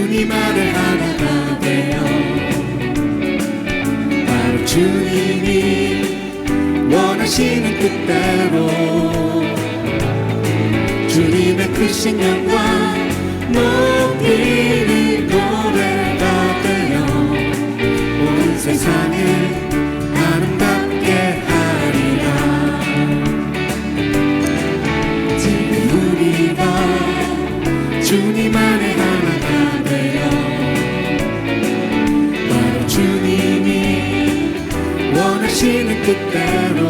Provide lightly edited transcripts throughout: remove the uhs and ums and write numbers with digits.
주님 안에 하나가 되어 바로 주님이 원하시는 뜻대로 주님의 크신 영광 높이는 노래가 되어 온 세상을 아름답게 하리라. 지금 우리가 주님 안에 하나가 되어 바로 주님이 원하시는 뜻대로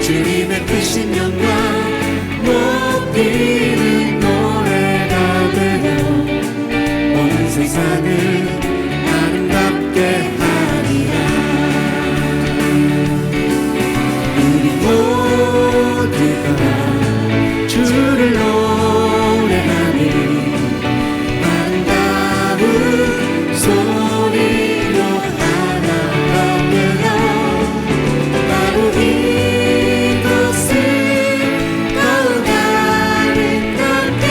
주님의 크신 영광 높이는 노래가 되어 온 세상을 아름답게 하리라. 우리 모두가 주를 노래하니 아름다운 소리로 하나가 되어 바로 이곳을 더욱 아름답게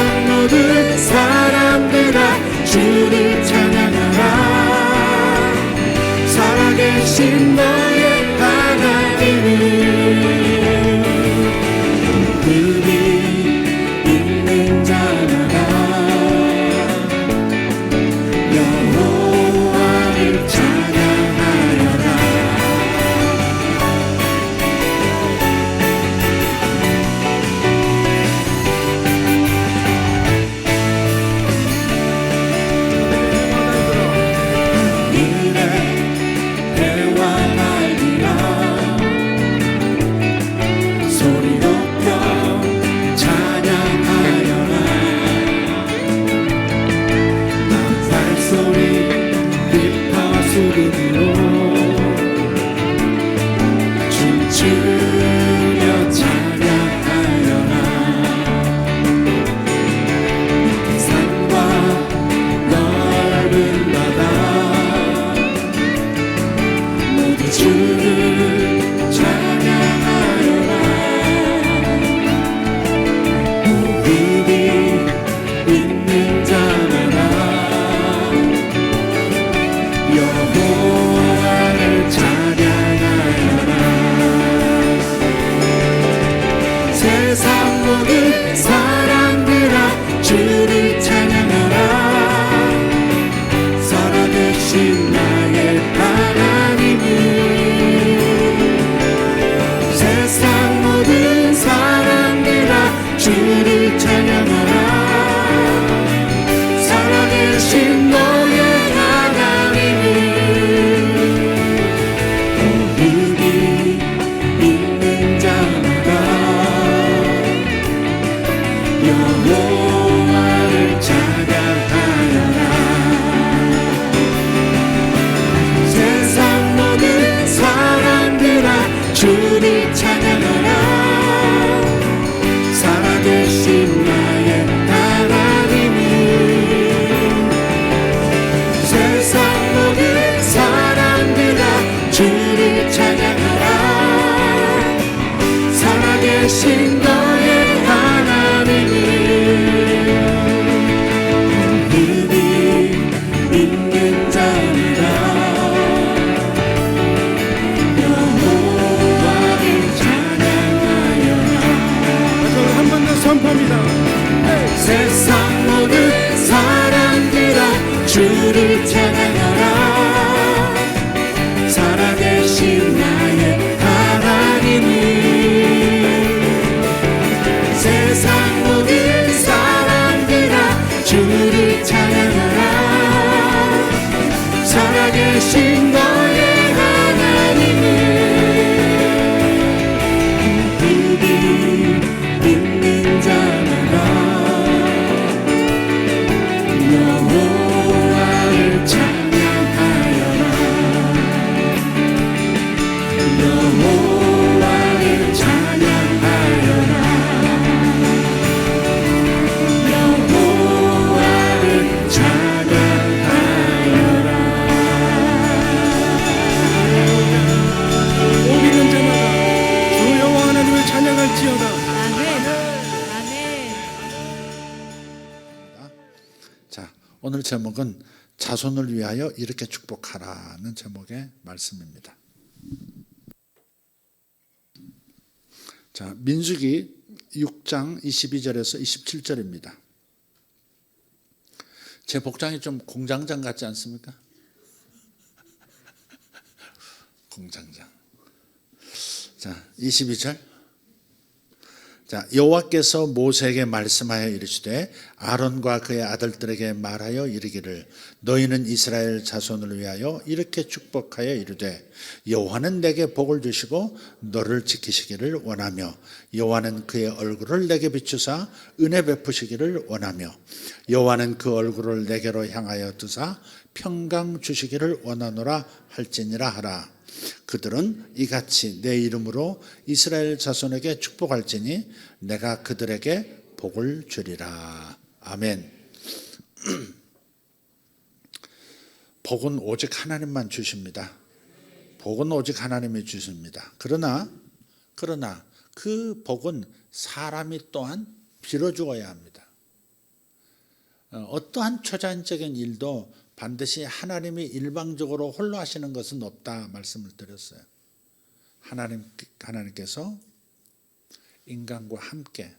세상 모든 사람들아 주를 찬양하라. 살아계신 너의 하나님을 무릎이 있는 자마다 여호와를 찬양하여라. 춤추며 찬양하여라. 산과 넓은 바다 모두 주를 찬양하여라. 무릎이 있는 자마다 여호와를 찬양하여라. 세상 모든 사람들아 주를 찬양하라. 살아계신 나의 하나님을. 세상 모든 사람들아 주를 찬양하라. 살아계신 너의 하나님을. 무릎이 있는 자마다 여호와를 찬양하여라. 세상 모든 사람들아 주를 찬양하라. 살아계신 나의 하나님을. 세상 모든 사람들아 주를 찬양하라. 살아계신 너의 하나님을. 무릎이 있는 자마다 여호와를 찬양하여라. 한 번 더 선포합니다. 세상 모든 사람들아 주를 찬양하라. 살아계신 나의 하나님을. 세상 모든 사람들아 주를 찬양하라. 살아계신 너의 하나님을. 무릎이 있는 자마다 여호와를 찬양하여라. 여호와를 찬양하여라. 여호와를 찬양하여라. 복 있는 자마다 주 여호와 하나님을 찬양할지어다. 아멘. 아멘. 자, 오늘 제목은 자손을 위하여 이렇게 축복하라는 제목의 말씀입니다. 자, 민수기 6장 22절에서 27절입니다. 제 복장이 좀 공장장 같지 않습니까? 공장장. 자, 22절. 자, 여호와께서 모세에게 말씀하여 이르시되 아론과 그의 아들들에게 말하여 이르기를 너희는 이스라엘 자손을 위하여 이렇게 축복하여 이르되 여호와는 내게 복을 주시고 너를 지키시기를 원하며 여호와는 그의 얼굴을 내게 비추사 은혜 베푸시기를 원하며 여호와는 그 얼굴을 내게로 향하여 두사 평강 주시기를 원하노라 할지니라 하라. 그들은 이같이 내 이름으로 이스라엘 자손에게 축복할지니 내가 그들에게 복을 주리라. 아멘. 복은 오직 하나님만 주십니다. 복은 오직 하나님이 주십니다. 그러나 그 복은 사람이 또한 빌어주어야 합니다. 어떠한 초자연적인 일도 반드시 하나님이 일방적으로 홀로 하시는 것은 없다 말씀을 드렸어요. 하나님께서 인간과 함께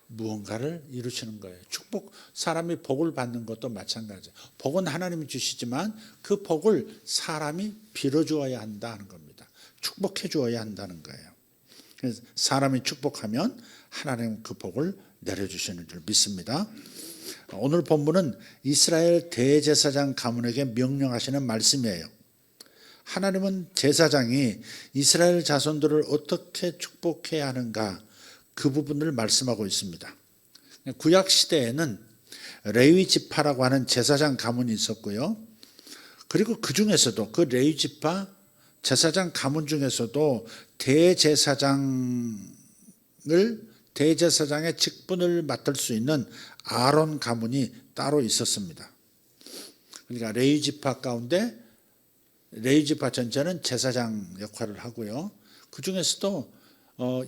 무언가를 이루시는 거예요. 축복, 사람이 복을 받는 것도 마찬가지예요. 복은 하나님이 주시지만 그 복을 사람이 빌어주어야 한다는 겁니다. 축복해 주어야 한다는 거예요. 그래서 사람이 축복하면 하나님은 그 복을 내려주시는 줄 믿습니다. 오늘 본문은 이스라엘 대제사장 가문에게 명령하시는 말씀이에요. 하나님은 제사장이 이스라엘 자손들을 어떻게 축복해야 하는가, 그 부분을 말씀하고 있습니다. 구약 시대에는 레위 지파라고 하는 제사장 가문이 있었고요. 그리고 그 중에서도 그 레위 지파 제사장 가문 중에서도 대제사장의 직분을 맡을 수 있는 아론 가문이 따로 있었습니다. 그러니까 레위 지파 가운데 레위 지파 전체는 제사장 역할을 하고요. 그 중에서도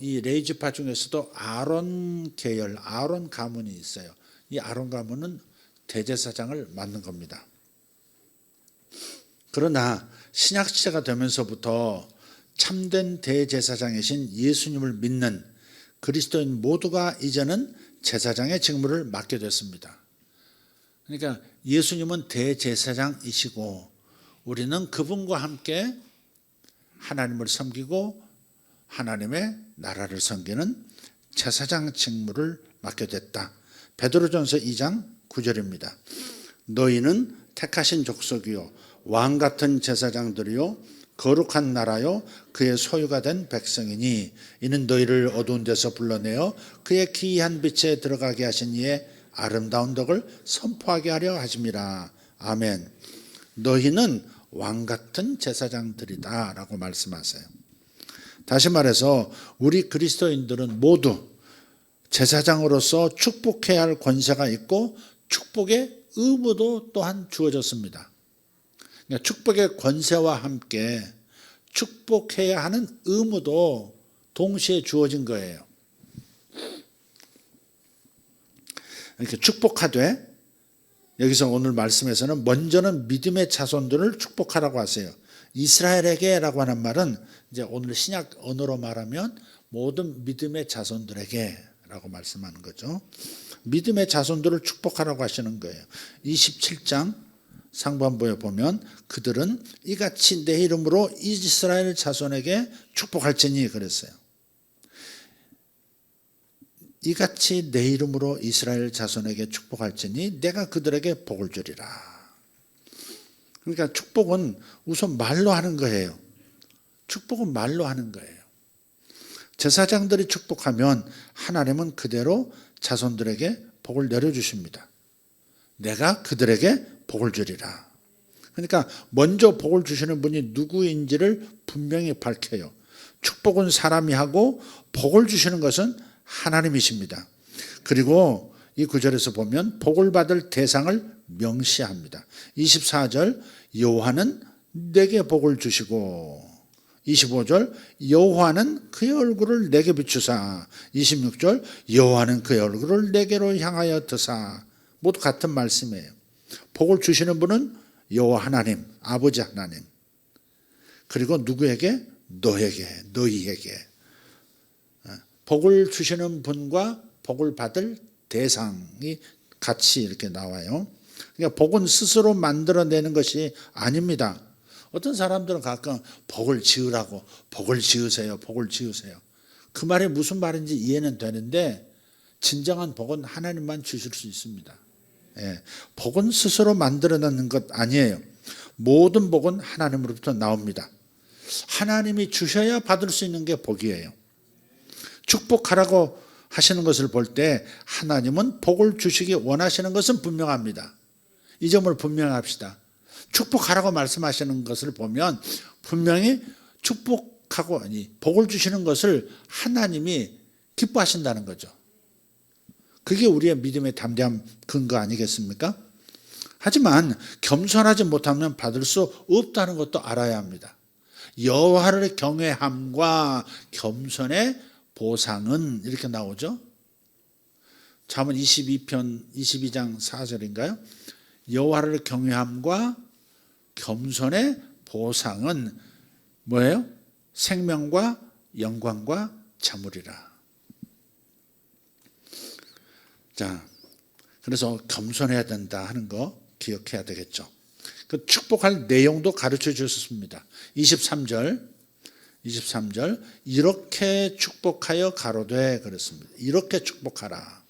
이 레위 지파 중에서도 아론 계열, 아론 가문이 있어요. 이 아론 가문은 대제사장을 맡는 겁니다. 그러나 신약 시대가 되면서부터 참된 대제사장이신 예수님을 믿는 그리스도인 모두가 이제는 제사장의 직무를 맡게 됐습니다. 그러니까 예수님은 대제사장이시고 우리는 그분과 함께 하나님을 섬기고 하나님의 나라를 섬기는 제사장 직무를 맡게 됐다. 베드로전서 2장 9절입니다. 너희는 택하신 족속이요 왕 같은 제사장들이요 거룩한 나라요 그의 소유가 된 백성이니 이는 너희를 어두운 데서 불러내어 그의 기이한 빛에 들어가게 하신 이의 아름다운 덕을 선포하게 하려 하심이라. 아멘. 너희는 왕 같은 제사장들이다 라고 말씀하세요. 다시 말해서 우리 그리스도인들은 모두 제사장으로서 축복해야 할 권세가 있고 축복의 의무도 또한 주어졌습니다. 그러니까 축복의 권세와 함께 축복해야 하는 의무도 동시에 주어진 거예요. 이렇게 축복하되 여기서 오늘 말씀에서는 먼저는 믿음의 자손들을 축복하라고 하세요. 이스라엘에게라고 하는 말은 이제 오늘 신약 언어로 말하면 모든 믿음의 자손들에게라고 말씀하는 거죠. 믿음의 자손들을 축복하라고 하시는 거예요. 27장 상반부에 보면 그들은 이같이 내 이름으로 이스라엘 자손에게 축복할지니 그랬어요. 이같이 내 이름으로 이스라엘 자손에게 축복할지니 내가 그들에게 복을 주리라. 그러니까 축복은 우선 말로 하는 거예요. 축복은 말로 하는 거예요. 제사장들이 축복하면 하나님은 그대로 자손들에게 복을 내려주십니다. 내가 그들에게 복을 주리라. 그러니까 먼저 복을 주시는 분이 누구인지를 분명히 밝혀요. 축복은 사람이 하고 복을 주시는 것은 하나님이십니다. 그리고 이 구절에서 보면 복을 받을 대상을 명시합니다. 24절 여호와는 내게 복을 주시고 25절 여호와는 그의 얼굴을 내게 비추사 26절 여호와는 그의 얼굴을 내게로 향하여 드사 모두 같은 말씀이에요. 복을 주시는 분은 여호와 하나님, 아버지 하나님. 그리고 누구에게? 너에게, 너희에게. 복을 주시는 분과 복을 받을 대상이 같이 이렇게 나와요. 그러니까 복은 스스로 만들어내는 것이 아닙니다. 어떤 사람들은 가끔 복을 지으라고 복을 지으세요. 복을 지으세요. 그 말이 무슨 말인지 이해는 되는데 진정한 복은 하나님만 주실 수 있습니다. 예, 복은 스스로 만들어내는 것 아니에요. 모든 복은 하나님으로부터 나옵니다. 하나님이 주셔야 받을 수 있는 게 복이에요. 축복하라고 하시는 것을 볼 때 하나님은 복을 주시기 원하시는 것은 분명합니다. 이 점을 분명합시다. 축복하라고 말씀하시는 것을 보면 분명히 축복하고 아니 복을 주시는 것을 하나님이 기뻐하신다는 거죠. 그게 우리의 믿음의 담대한 근거 아니겠습니까? 하지만 겸손하지 못하면 받을 수 없다는 것도 알아야 합니다. 여호와를 경외함과 겸손의 보상은 이렇게 나오죠. 잠언 22장 4절인가요? 여호와를 경외함과 겸손의 보상은 뭐예요? 생명과 영광과 자물이라. 자, 그래서 겸손해야 된다 하는 거 기억해야 되겠죠. 그 축복할 내용도 가르쳐 주셨습니다. 23절 이렇게 축복하여 가로되 그랬습니다. 이렇게 축복하라.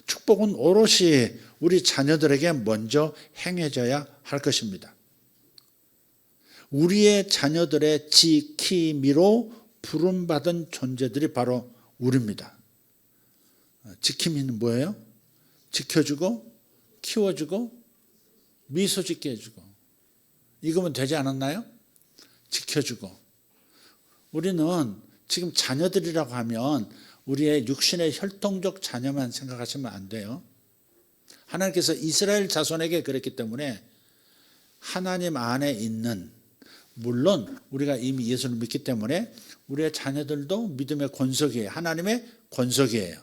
축복은 오롯이 우리 자녀들에게 먼저 행해져야 할 것입니다. 우리의 자녀들의 지킴이로 부름받은 존재들이 바로 우리입니다. 지킴이는 뭐예요? 지켜주고 키워주고 미소 짓게 해주고, 이거면 되지 않았나요? 지켜주고. 우리는 지금 자녀들이라고 하면 우리의 육신의 혈통적 자녀만 생각하시면 안 돼요. 하나님께서 이스라엘 자손에게 그랬기 때문에 하나님 안에 있는, 물론 우리가 이미 예수를 믿기 때문에 우리의 자녀들도 믿음의 권속이에요. 하나님의 권속이에요.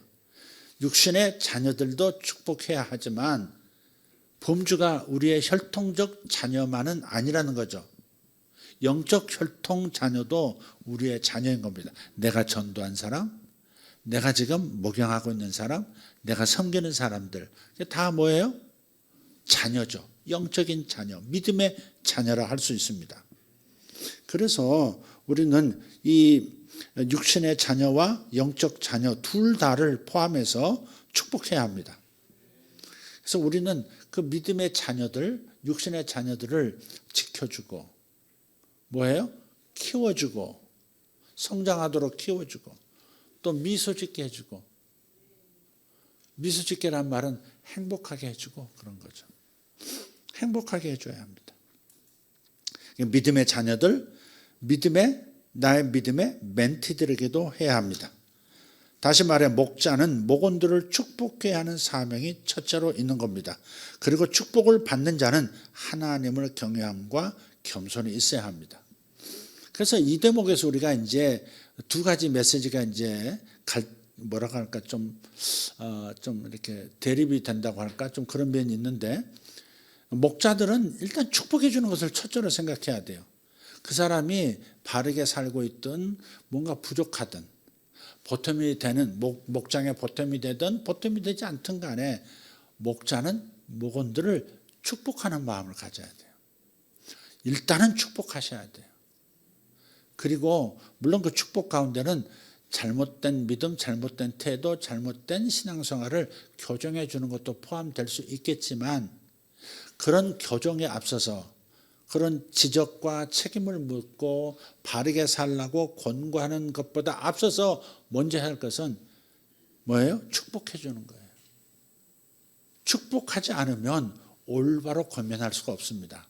육신의 자녀들도 축복해야 하지만 범주가 우리의 혈통적 자녀만은 아니라는 거죠. 영적 혈통 자녀도 우리의 자녀인 겁니다. 내가 전도한 사람, 내가 지금 목양하고 있는 사람, 내가 섬기는 사람들, 다 뭐예요? 자녀죠. 영적인 자녀, 믿음의 자녀라 할 수 있습니다. 그래서 우리는 이 육신의 자녀와 영적 자녀 둘 다를 포함해서 축복해야 합니다. 그래서 우리는 그 믿음의 자녀들, 육신의 자녀들을 지켜주고, 뭐예요? 키워주고, 성장하도록 키워주고, 또 미소 짓게 해주고, 미소 짓게란 말은 행복하게 해주고 그런 거죠. 행복하게 해줘야 합니다. 믿음의 자녀들, 나의 믿음의 멘티들에게도 해야 합니다. 다시 말해 목자는 목원들을 축복해야 하는 사명이 첫째로 있는 겁니다. 그리고 축복을 받는 자는 하나님을 경외함과 겸손이 있어야 합니다. 그래서 이 대목에서 우리가 이제 두 가지 메시지가 이제 뭐라고 할까 좀 이렇게 대립이 된다고 할까 좀 그런 면이 있는데, 목자들은 일단 축복해 주는 것을 첫째로 생각해야 돼요. 그 사람이 바르게 살고 있든 뭔가 부족하든 보탬이 되는 목장의 보탬이 되든 보탬이 되지 않든 간에 목자는 목원들을 축복하는 마음을 가져야 돼요. 일단은 축복하셔야 돼요. 그리고 물론 그 축복 가운데는 잘못된 믿음, 잘못된 태도, 잘못된 신앙생활을 교정해 주는 것도 포함될 수 있겠지만, 그런 교정에 앞서서 그런 지적과 책임을 묻고 바르게 살라고 권고하는 것보다 앞서서 먼저 할 것은 뭐예요? 축복해 주는 거예요. 축복하지 않으면 올바로 권면할 수가 없습니다.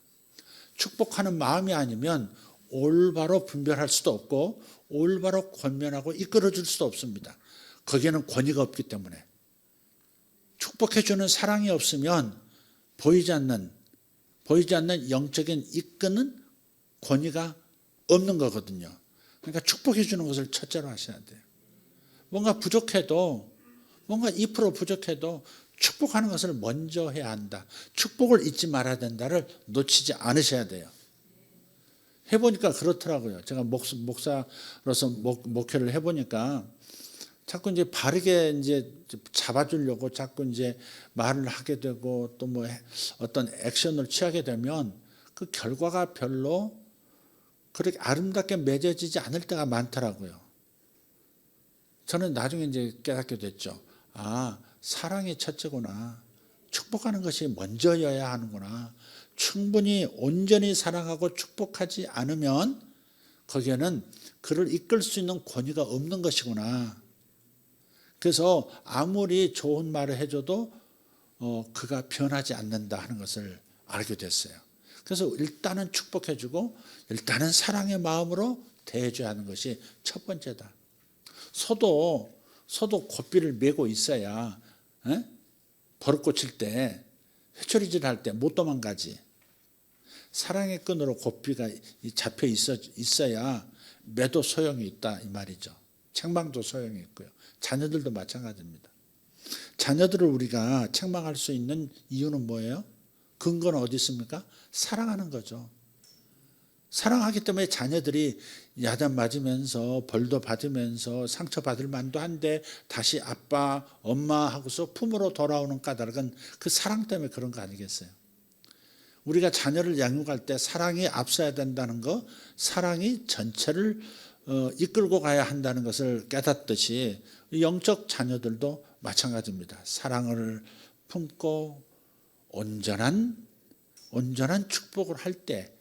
축복하는 마음이 아니면 올바로 분별할 수도 없고 올바로 권면하고 이끌어 줄 수도 없습니다. 거기에는 권위가 없기 때문에. 축복해 주는 사랑이 없으면 보이지 않는 영적인 이끄는 권위가 없는 거거든요. 그러니까 축복해 주는 것을 첫째로 하셔야 돼요. 뭔가 부족해도, 뭔가 2% 부족해도 축복하는 것을 먼저 해야 한다. 축복을 잊지 말아야 된다를 놓치지 않으셔야 돼요. 해보니까 그렇더라고요. 제가 목사로서 목회를 해보니까 자꾸 이제 바르게 이제 잡아주려고 자꾸 이제 말을 하게 되고 또 뭐 어떤 액션을 취하게 되면 그 결과가 별로 그렇게 아름답게 맺어지지 않을 때가 많더라고요. 저는 나중에 이제 깨닫게 됐죠. 아, 사랑이 첫째구나. 축복하는 것이 먼저여야 하는구나. 충분히 온전히 사랑하고 축복하지 않으면 거기에는 그를 이끌 수 있는 권위가 없는 것이구나. 그래서 아무리 좋은 말을 해줘도 그가 변하지 않는다 하는 것을 알게 됐어요. 그래서 일단은 축복해주고 일단은 사랑의 마음으로 대해줘야 하는 것이 첫 번째다. 소도 고삐를 메고 있어야 버릇 고칠 때 회초리질 할 때 못 도망가지. 사랑의 끈으로 고삐가 잡혀 있어야 매도 소용이 있다 이 말이죠. 책망도 소용이 있고요. 자녀들도 마찬가지입니다. 자녀들을 우리가 책망할 수 있는 이유는 뭐예요? 근거는 어디 있습니까? 사랑하는 거죠. 사랑하기 때문에 자녀들이 야단 맞으면서 벌도 받으면서 상처받을 만도 한데 다시 아빠, 엄마 하고서 품으로 돌아오는 까닭은 그 사랑 때문에 그런 거 아니겠어요? 우리가 자녀를 양육할 때 사랑이 앞서야 된다는 거, 사랑이 전체를 이끌고 가야 한다는 것을 깨닫듯이 영적 자녀들도 마찬가지입니다. 사랑을 품고 온전한 축복을 할 때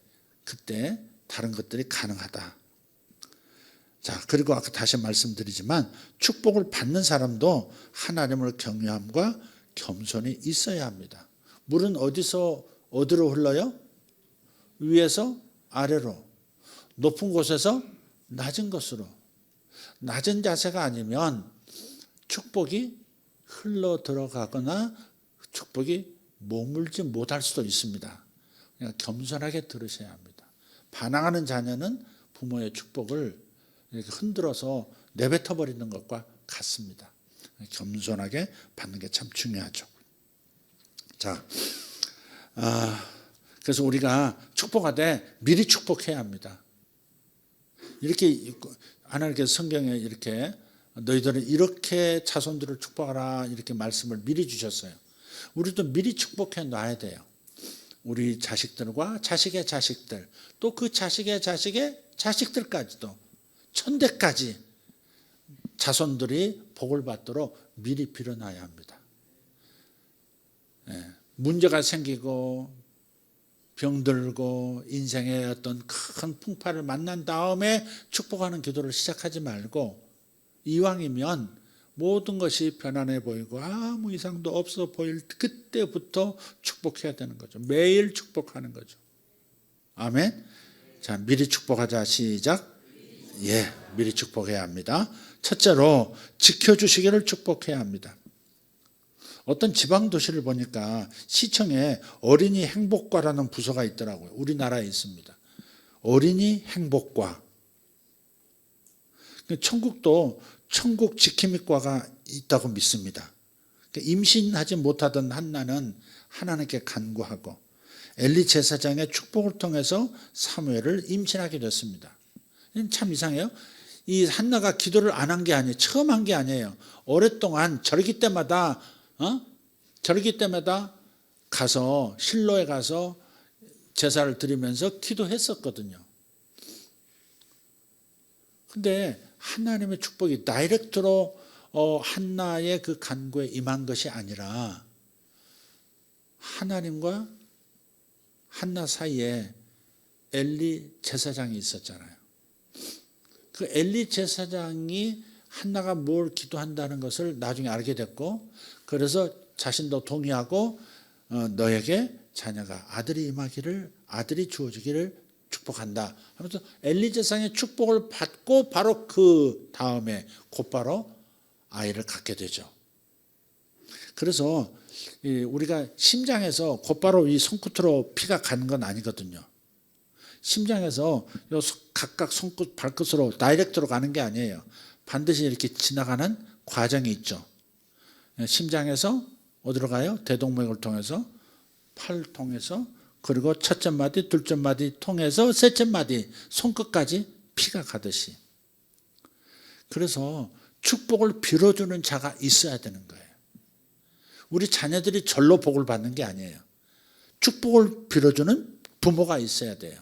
그때 다른 것들이 가능하다. 자, 그리고 아까 다시 말씀드리지만 축복을 받는 사람도 하나님을 경외함과 겸손이 있어야 합니다. 물은 어디서 어디로 흘러요? 위에서 아래로, 높은 곳에서 낮은 곳으로. 낮은 자세가 아니면 축복이 흘러 들어가거나 축복이 머물지 못할 수도 있습니다. 그냥 겸손하게 들으셔야 합니다. 반항하는 자녀는 부모의 축복을 이렇게 흔들어서 내뱉어 버리는 것과 같습니다. 겸손하게 받는 게 참 중요하죠. 자, 그래서 우리가 축복하되 미리 축복해야 합니다. 이렇게 하나님께서 성경에 이렇게 너희들은 이렇게 자손들을 축복하라 이렇게 말씀을 미리 주셨어요. 우리도 미리 축복해 놔야 돼요. 우리 자식들과 자식의 자식들, 또 그 자식의 자식의 자식들까지도 천대까지 자손들이 복을 받도록 미리 빌어놔야 합니다. 문제가 생기고 병들고 인생의 어떤 큰 풍파를 만난 다음에 축복하는 기도를 시작하지 말고 이왕이면 모든 것이 편안해 보이고 아무 이상도 없어 보일 그때부터 축복해야 되는 거죠. 매일 축복하는 거죠. 아멘. 자, 미리 축복하자. 시작. 예, 미리 축복해야 합니다. 첫째로 지켜주시기를 축복해야 합니다. 어떤 지방 도시를 보니까 시청에 어린이 행복과라는 부서가 있더라고요. 우리나라에 있습니다. 어린이 행복과. 천국도 천국 지킴이과가 있다고 믿습니다. 임신하지 못하던 한나는 하나님께 간구하고 엘리 제사장의 축복을 통해서 사무엘을 임신하게 됐습니다. 참 이상해요. 이 한나가 기도를 안 한 게 아니에요. 처음 한 게 아니에요. 오랫동안 절기 때마다 가서 실로에 가서 제사를 드리면서 기도했었거든요. 근데 하나님의 축복이 다이렉트로 한나의 그 간구에 임한 것이 아니라 하나님과 한나 사이에 엘리 제사장이 있었잖아요. 그 엘리 제사장이 한나가 뭘 기도한다는 것을 나중에 알게 됐고, 그래서 자신도 동의하고 너에게 자녀가 아들이 주어지기를 축복한다 하면서 엘리 제사장의 축복을 받고 바로 그 다음에 곧바로 아이를 갖게 되죠. 그래서 우리가 심장에서 곧바로 이 손끝으로 피가 가는 건 아니거든요. 심장에서 각각 손끝 발끝으로 다이렉트로 가는 게 아니에요. 반드시 이렇게 지나가는 과정이 있죠. 심장에서 어디로 가요? 대동맥을 통해서, 팔 통해서, 그리고 첫째 마디, 둘째 마디 통해서 셋째 마디 손끝까지 피가 가듯이. 그래서 축복을 빌어주는 자가 있어야 되는 거예요. 우리 자녀들이 절로 복을 받는 게 아니에요. 축복을 빌어주는 부모가 있어야 돼요.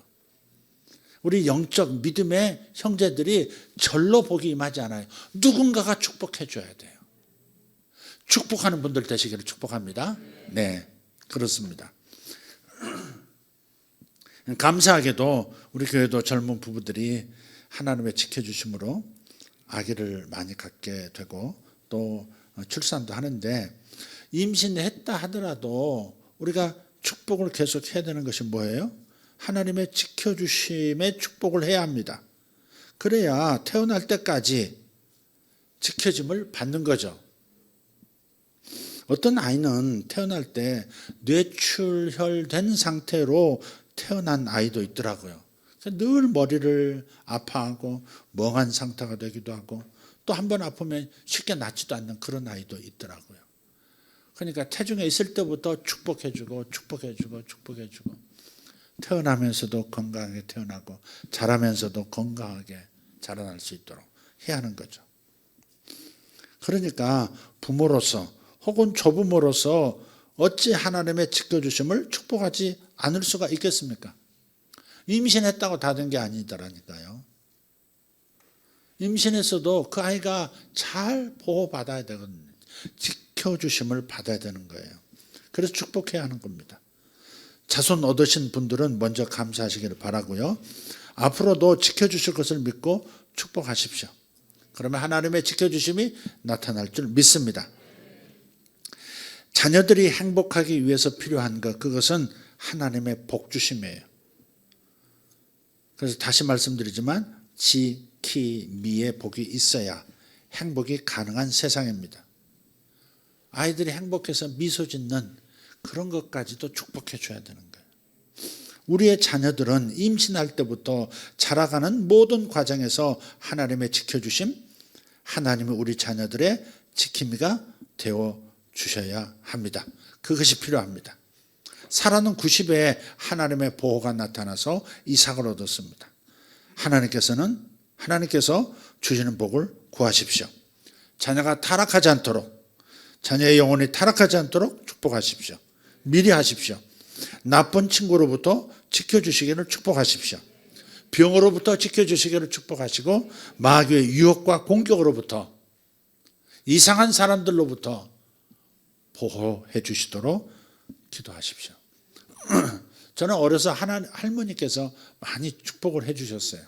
우리 영적 믿음의 형제들이 절로 복이 임하지 않아요. 누군가가 축복해 줘야 돼요. 축복하는 분들 되시기를 축복합니다. 네, 그렇습니다. 감사하게도 우리 교회도 젊은 부부들이 하나님의 지켜주심으로 아기를 많이 갖게 되고 또 출산도 하는데, 임신했다 하더라도 우리가 축복을 계속 해야 되는 것이 뭐예요? 하나님의 지켜주심의 축복을 해야 합니다. 그래야 태어날 때까지 지켜짐을 받는 거죠. 어떤 아이는 태어날 때 뇌출혈된 상태로 태어난 아이도 있더라고요. 늘 머리를 아파하고 멍한 상태가 되기도 하고 또 한 번 아프면 쉽게 낫지도 않는 그런 아이도 있더라고요. 그러니까 태중에 있을 때부터 축복해주고 축복해주고 축복해주고 태어나면서도 건강하게 태어나고 자라면서도 건강하게 자라날 수 있도록 해야 하는 거죠. 그러니까 부모로서 혹은 조부모로서 어찌 하나님의 지켜주심을 축복하지 않을 수가 있겠습니까? 임신했다고 다 된 게 아니더라니까요. 임신했어도 그 아이가 잘 보호받아야 되거든요. 지켜주심을 받아야 되는 거예요. 그래서 축복해야 하는 겁니다. 자손 얻으신 분들은 먼저 감사하시기를 바라고요. 앞으로도 지켜주실 것을 믿고 축복하십시오. 그러면 하나님의 지켜주심이 나타날 줄 믿습니다. 자녀들이 행복하기 위해서 필요한 것, 그것은 하나님의 복주심이에요. 그래서 다시 말씀드리지만 지키미의 복이 있어야 행복이 가능한 세상입니다. 아이들이 행복해서 미소 짓는 그런 것까지도 축복해 줘야 되는 거예요. 우리의 자녀들은 임신할 때부터 자라가는 모든 과정에서 하나님의 지켜주심, 하나님이 우리 자녀들의 지킴이가 되어 주셔야 합니다. 그것이 필요합니다. 사라는 90에 하나님의 보호가 나타나서 이삭을 얻었습니다. 하나님께서 주시는 복을 구하십시오. 자녀가 타락하지 않도록, 자녀의 영혼이 타락하지 않도록 축복하십시오. 미리 하십시오. 나쁜 친구로부터 지켜주시기를 축복하십시오. 병으로부터 지켜주시기를 축복하시고 마귀의 유혹과 공격으로부터 이상한 사람들로부터 보호해 주시도록 기도하십시오. 저는 어려서 할머니께서 많이 축복을 해 주셨어요.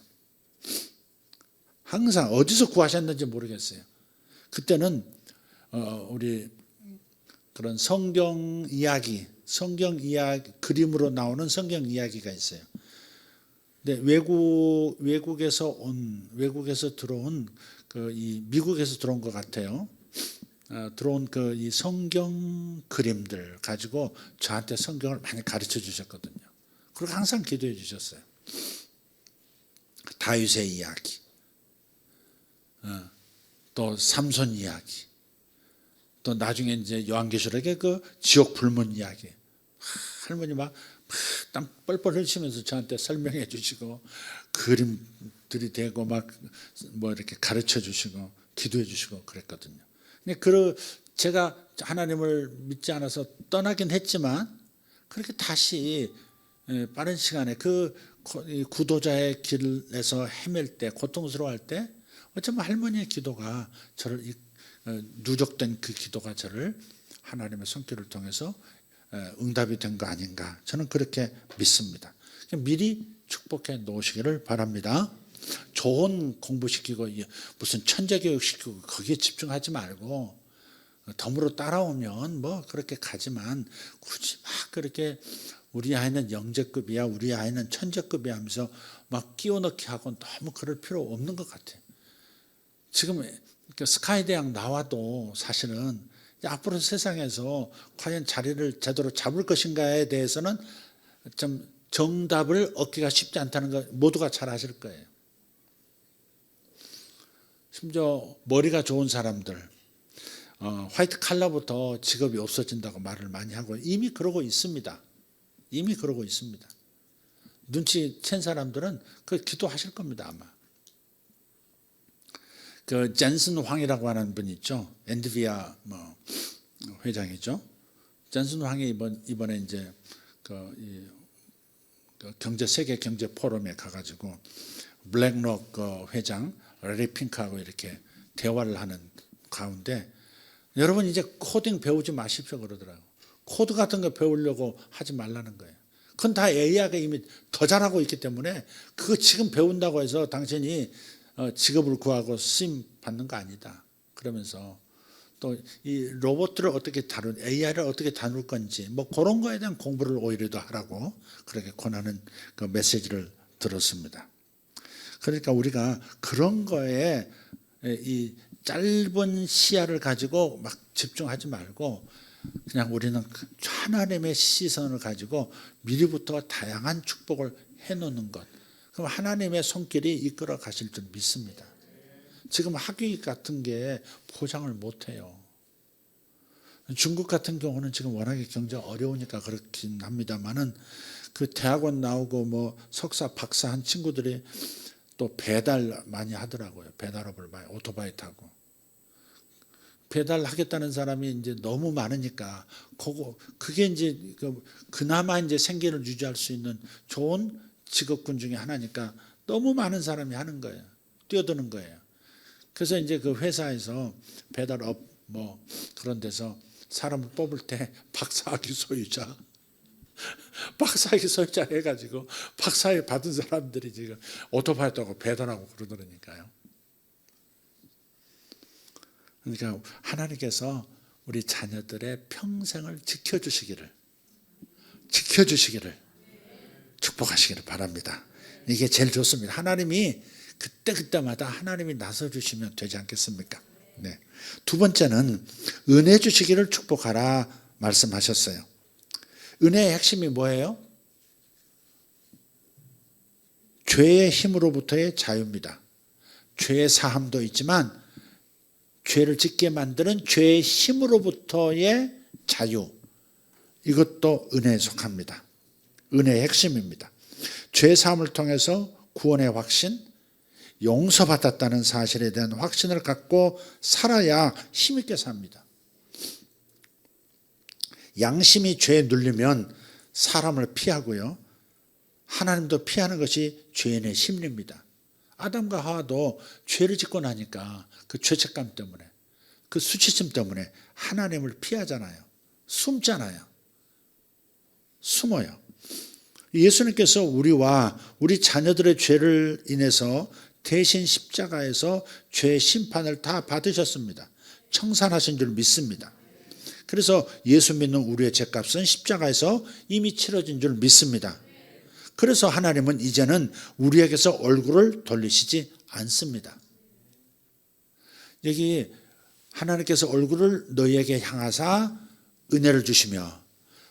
항상 어디서 구하셨는지 모르겠어요. 그때는 우리 그런 성경 이야기 그림으로 나오는 성경 이야기가 있어요. 근데 외국에서 들어온 이 미국에서 들어온 것 같아요. 들어온 이 성경 그림들 가지고 저한테 성경을 많이 가르쳐 주셨거든요. 그리고 항상 기도해 주셨어요. 다윗의 이야기, 또 삼손 이야기, 또 나중에 이제 요한계시록의 그 지옥 불문 이야기. 할머니 막 땀 뻘뻘 흘리면서 저한테 설명해 주시고 그림들이 되고 막 뭐 이렇게 가르쳐 주시고 기도해 주시고 그랬거든요. 근데 제가 하나님을 믿지 않아서 떠나긴 했지만 그렇게 다시 빠른 시간에 그 구도자의 길에서 헤맬 때, 고통스러워할 때 어쩌면 할머니의 기도가 저를 누적된 그 기도가 저를 하나님의 손길을 통해서 응답이 된 거 아닌가, 저는 그렇게 믿습니다. 미리 축복해 놓으시기를 바랍니다. 좋은 공부시키고 무슨 천재교육 시키고 거기에 집중하지 말고 덤으로 따라오면 뭐 그렇게 가지만 굳이 막 그렇게 우리 아이는 영재급이야, 우리 아이는 천재급이야 하면서 막 끼워넣기 하고 너무 그럴 필요 없는 것 같아요. 지금 스카이 대학 나와도 사실은 앞으로 세상에서 과연 자리를 제대로 잡을 것인가에 대해서는 좀 정답을 얻기가 쉽지 않다는 거 모두가 잘 아실 거예요. 심지어 머리가 좋은 사람들, 화이트 칼라부터 직업이 없어진다고 말을 많이 하고 이미 그러고 있습니다. 이미 그러고 있습니다. 눈치챈 사람들은 그 기도하실 겁니다, 아마. 그 젠슨 황이라고 하는 분 있죠. 엔비디아 회장이죠. 젠슨 황이 이번에 이제 세계 경제 포럼에 가가지고 블랙록 회장 레리 핑크하고 이렇게 대화를 하는 가운데 여러분 이제 코딩 배우지 마십시오 그러더라고요. 코드 같은 거 배우려고 하지 말라는 거예요. 그건 다 AI가 이미 더 잘하고 있기 때문에 그거 지금 배운다고 해서 당신이 직업을 구하고 쓰임 받는 거 아니다. 그러면서 또 이 로봇들을 어떻게 AI를 어떻게 다룰 건지 뭐 그런 거에 대한 공부를 오히려 더 하라고 그렇게 권하는 그 메시지를 들었습니다. 그러니까 우리가 그런 거에 이 짧은 시야를 가지고 막 집중하지 말고 그냥 우리는 하나님의 시선을 가지고 미리부터 다양한 축복을 해놓는 것. 그럼 하나님의 손길이 이끌어 가실 줄 믿습니다. 지금 학위 같은 게 보장을 못해요. 중국 같은 경우는 지금 워낙에 경제가 어려우니까 그렇긴 합니다만은 그 대학원 나오고 뭐 석사, 박사 한 친구들이 또 배달 많이 하더라고요. 배달업을 많이 오토바이 타고. 배달하겠다는 사람이 이제 너무 많으니까 그게 이제 그나마 이제 생계를 유지할 수 있는 좋은 직업군 중에 하나니까 너무 많은 사람이 하는 거예요. 뛰어드는 거예요. 그래서 이제 그 회사에서 배달업 뭐 그런 데서 사람을 뽑을 때 박사학위 소유자 박사학위 소유자 해가지고 박사학위 받은 사람들이 지금 오토바이 타고 배달하고 그러더라니까요. 그러니까 하나님께서 우리 자녀들의 평생을 지켜주시기를 축복하시기를 바랍니다. 이게 제일 좋습니다. 하나님이 그때마다 하나님이 나서주시면 되지 않겠습니까? 네. 두 번째는 은혜 주시기를 축복하라 말씀하셨어요. 은혜의 핵심이 뭐예요? 죄의 힘으로부터의 자유입니다. 죄의 사함도 있지만 죄를 짓게 만드는 죄의 힘으로부터의 자유, 이것도 은혜에 속합니다. 은혜의 핵심입니다. 죄 사함을 통해서 구원의 확신, 용서받았다는 사실에 대한 확신을 갖고 살아야 힘있게 삽니다. 양심이 죄에 눌리면 사람을 피하고요, 하나님도 피하는 것이 죄인의 심리입니다. 아담과 하와도 죄를 짓고 나니까 그 죄책감 때문에, 그 수치심 때문에 하나님을 피하잖아요. 숨잖아요. 숨어요. 예수님께서 우리와 우리 자녀들의 죄를 인해서 대신 십자가에서 죄의 심판을 다 받으셨습니다. 청산하신 줄 믿습니다. 그래서 예수 믿는 우리의 죄값은 십자가에서 이미 치러진 줄 믿습니다. 그래서 하나님은 이제는 우리에게서 얼굴을 돌리시지 않습니다. 여기 하나님께서 얼굴을 너희에게 향하사 은혜를 주시며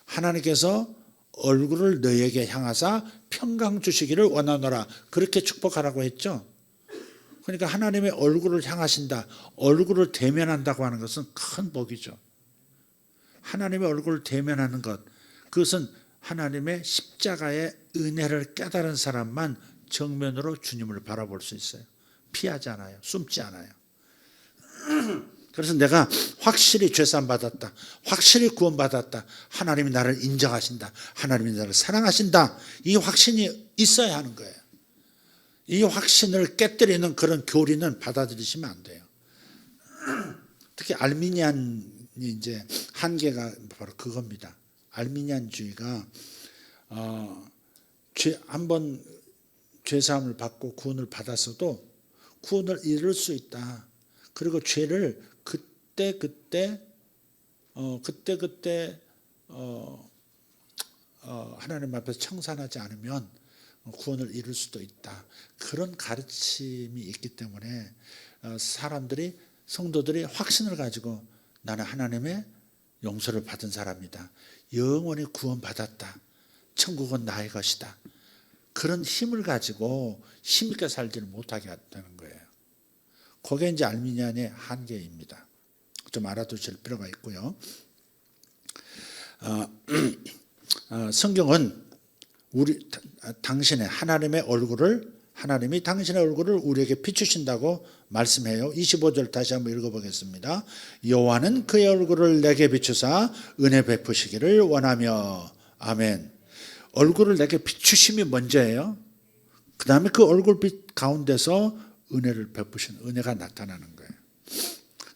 하나님께서 얼굴을 너희에게 향하사 평강 주시기를 원하노라, 그렇게 축복하라고 했죠. 그러니까 하나님의 얼굴을 향하신다, 얼굴을 대면한다고 하는 것은 큰 복이죠. 하나님의 얼굴을 대면하는 것, 그것은 하나님의 십자가의 은혜를 깨달은 사람만 정면으로 주님을 바라볼 수 있어요. 피하지 않아요. 숨지 않아요. 그래서 내가 확실히 죄사함 받았다, 확실히 구원받았다, 하나님이 나를 인정하신다, 하나님이 나를 사랑하신다, 이 확신이 있어야 하는 거예요. 이 확신을 깨뜨리는 그런 교리는 받아들이시면 안 돼요. 특히 알미니안이 이제 한계가 바로 그겁니다. 알미니안주의가 한번 죄사함을 받고 구원을 받았어도 구원을 잃을 수 있다. 그리고 죄를 그때 하나님 앞에서 청산하지 않으면 구원을 잃을 수도 있다. 그런 가르침이 있기 때문에 성도들이 확신을 가지고 나는 하나님의 용서를 받은 사람이다, 영원히 구원받았다, 천국은 나의 것이다, 그런 힘을 가지고 힘있게 살지를 못하게 되는 거예요. 그게 이제 알미니안의 한계입니다. 좀 알아두실 필요가 있고요. 성경은 하나님이 당신의 얼굴을 우리에게 비추신다고 말씀해요. 25절 다시 한번 읽어보겠습니다. 여호와는 그의 얼굴을 내게 비추사 은혜 베푸시기를 원하며. 아멘. 얼굴을 내게 비추심이 먼저예요. 그 다음에 그 얼굴빛 가운데서 은혜를 베푸시는, 은혜가 나타나는 거예요.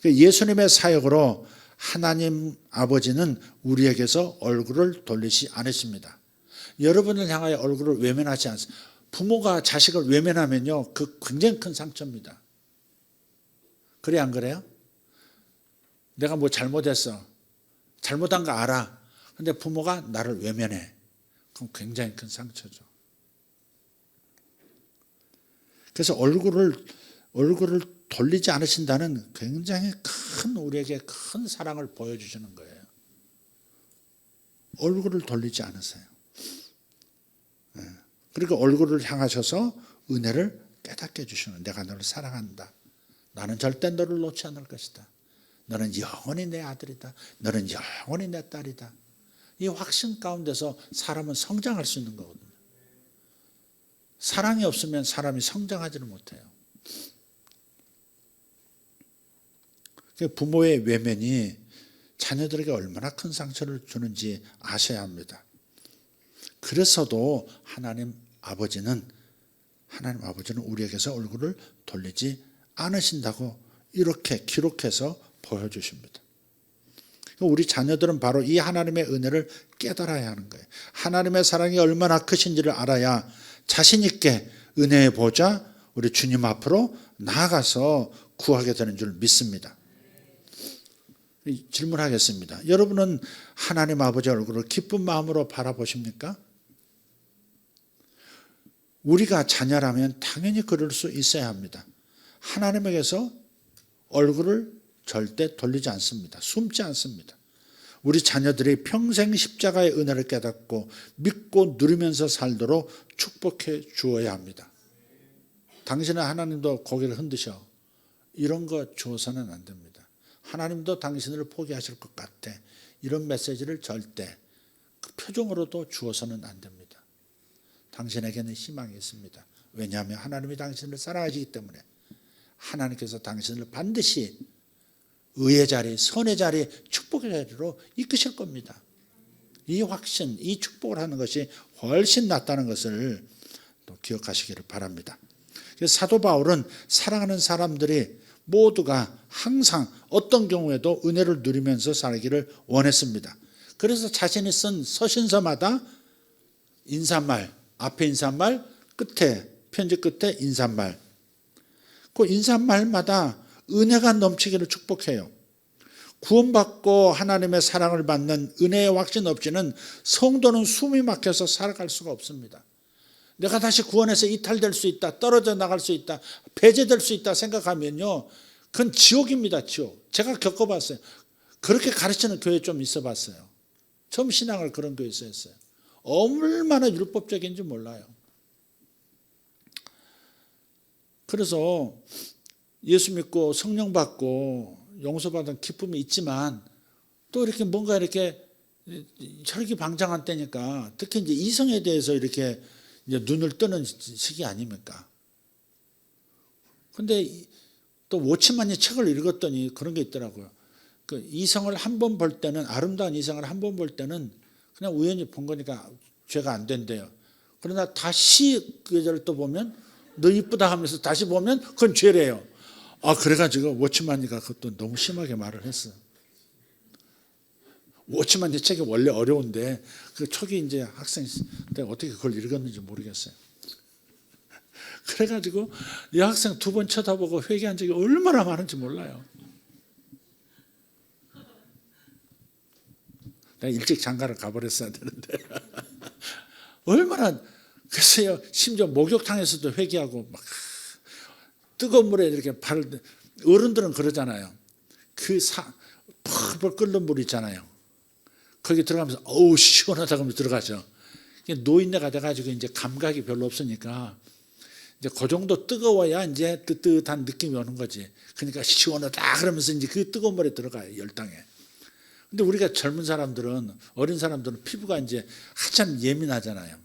예수님의 사역으로 하나님 아버지는 우리에게서 얼굴을 돌리지 않으십니다. 여러분을 향하여 얼굴을 외면하지 않습니다. 부모가 자식을 외면하면요, 그 굉장히 큰 상처입니다. 그래 안 그래요? 내가 뭐 잘못했어, 잘못한 거 알아, 근데 부모가 나를 외면해. 그럼 굉장히 큰 상처죠. 그래서 얼굴을 돌리지 않으신다는 굉장히 우리에게 큰 사랑을 보여주시는 거예요. 얼굴을 돌리지 않으세요. 그리고 얼굴을 향하셔서 은혜를 깨닫게 해주시는, 내가 너를 사랑한다, 나는 절대 너를 놓지 않을 것이다, 너는 영원히 내 아들이다. 너는 영원히 내 딸이다. 이 확신 가운데서 사람은 성장할 수 있는 거거든요. 사랑이 없으면 사람이 성장하지를 못해요. 부모의 외면이 자녀들에게 얼마나 큰 상처를 주는지 아셔야 합니다. 그래서도 하나님 아버지는 우리에게서 얼굴을 돌리지 않으신다고 이렇게 기록해서 보여주십니다. 우리 자녀들은 바로 이 하나님의 은혜를 깨달아야 하는 거예요. 하나님의 사랑이 얼마나 크신지를 알아야 자신 있게 은혜의 보좌 우리 주님 앞으로 나아가서 구하게 되는 줄 믿습니다. 질문하겠습니다. 여러분은 하나님 아버지 얼굴을 기쁜 마음으로 바라보십니까? 우리가 자녀라면 당연히 그럴 수 있어야 합니다. 하나님에게서 얼굴을 절대 돌리지 않습니다. 숨지 않습니다. 우리 자녀들이 평생 십자가의 은혜를 깨닫고 믿고 누리면서 살도록 축복해 주어야 합니다. 당신은 하나님도 고개를 흔드셔. 이런 거 주어서는 안 됩니다. 하나님도 당신을 포기하실 것 같아. 이런 메시지를 절대 그 표정으로도 주어서는 안 됩니다. 당신에게는 희망이 있습니다. 왜냐하면 하나님이 당신을 사랑하시기 때문에 하나님께서 당신을 반드시 의의 자리, 선의 자리, 축복의 자리로 이끄실 겁니다. 이 확신, 이 축복을 하는 것이 훨씬 낫다는 것을 또 기억하시기를 바랍니다. 그래서 사도 바울은 사랑하는 사람들이 모두가 항상 어떤 경우에도 은혜를 누리면서 살기를 원했습니다. 그래서 자신이 쓴 서신서마다 인사말, 앞에 인사말, 끝에 편지 끝에 인사말, 그 인사말마다 은혜가 넘치기를 축복해요. 구원받고 하나님의 사랑을 받는 은혜의 확신 없이는 성도는 숨이 막혀서 살아갈 수가 없습니다. 내가 다시 구원해서 이탈될 수 있다, 떨어져 나갈 수 있다, 배제될 수 있다 생각하면요, 그건 지옥입니다. 지옥. 제가 겪어봤어요. 그렇게 가르치는 교회 좀 있어봤어요. 처음 신앙을 그런 교회에서 했어요. 얼마나 율법적인지 몰라요. 그래서 예수 믿고 성령 받고 용서받은 기쁨이 있지만 또 이렇게 뭔가 이렇게 혈기방장한 때니까 특히 이제 이성에 대해서 이렇게 이제 눈을 뜨는 시기 아닙니까? 근데 또 워치만이 책을 읽었더니 그런 게 있더라고요. 그 이성을 한 번 볼 때는, 아름다운 이성을 한 번 볼 때는 그냥 우연히 본 거니까 죄가 안 된대요. 그러나 다시 그 여자를 또 보면 너 이쁘다 하면서 다시 보면 그건 죄래요. 그래가지고 워치만이가 그것도 너무 심하게 말을 했어. 워치만이 책이 원래 어려운데 그 초기 이제 학생 때 어떻게 그걸 읽었는지 모르겠어요. 그래가지고 이 학생 2번 쳐다보고 회개한 적이 얼마나 많은지 몰라요. 내가 일찍 장가를 가버렸어야 되는데 얼마나. 그래서 심지어 목욕탕에서도 회개하고 막 뜨거운 물에 이렇게 발을, 어른들은 그러잖아요. 그 펄펄 끓는 물 있잖아요. 거기 들어가면서 어우 시원하다 그러면서 들어가죠. 노인네가 돼가지고 이제 감각이 별로 없으니까 이제 그 정도 뜨거워야 이제 뜨뜻한 느낌이 오는 거지. 그러니까 시원하다 그러면서 이제 그 뜨거운 물에 들어가요, 열당에. 근데 우리가 젊은 사람들은, 어린 사람들은 피부가 이제 한참 예민하잖아요.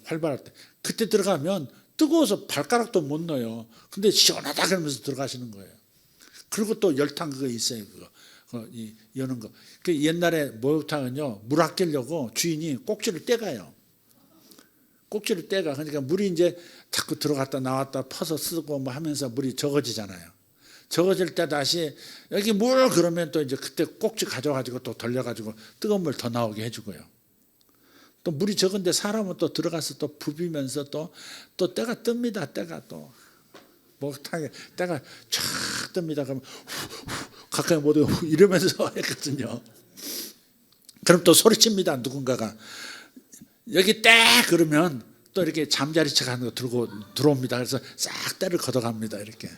활발할 때. 그때 들어가면 뜨거워서 발가락도 못 넣어요. 근데 시원하다 그러면서 들어가시는 거예요. 그리고 또 열탕 그거 있어요. 그거 여는 거. 그 옛날에 목욕탕은요, 물 아끼려고 주인이 꼭지를 떼가요. 꼭지를 떼가. 그러니까 물이 이제 자꾸 들어갔다 나왔다 퍼서 쓰고 뭐 하면서 물이 적어지잖아요. 적어질 때 다시 여기 물 그러면 또 이제 그때 꼭지 가져가지고 또 돌려가지고 뜨거운 물 더 나오게 해주고요. 또 물이 적은데 사람은 또 들어가서 또 부비면서 또 때가 뜹니다. 때가 또 목욕탕에 때가 쫙 뜹니다. 그러면 가까이 못 오고 이러면서 했거든요. 그럼 또 소리칩니다. 누군가가 여기 때 그러면 또 이렇게 잠자리채 가는 거 들고 들어옵니다. 그래서 싹 때를 걷어갑니다. 이렇게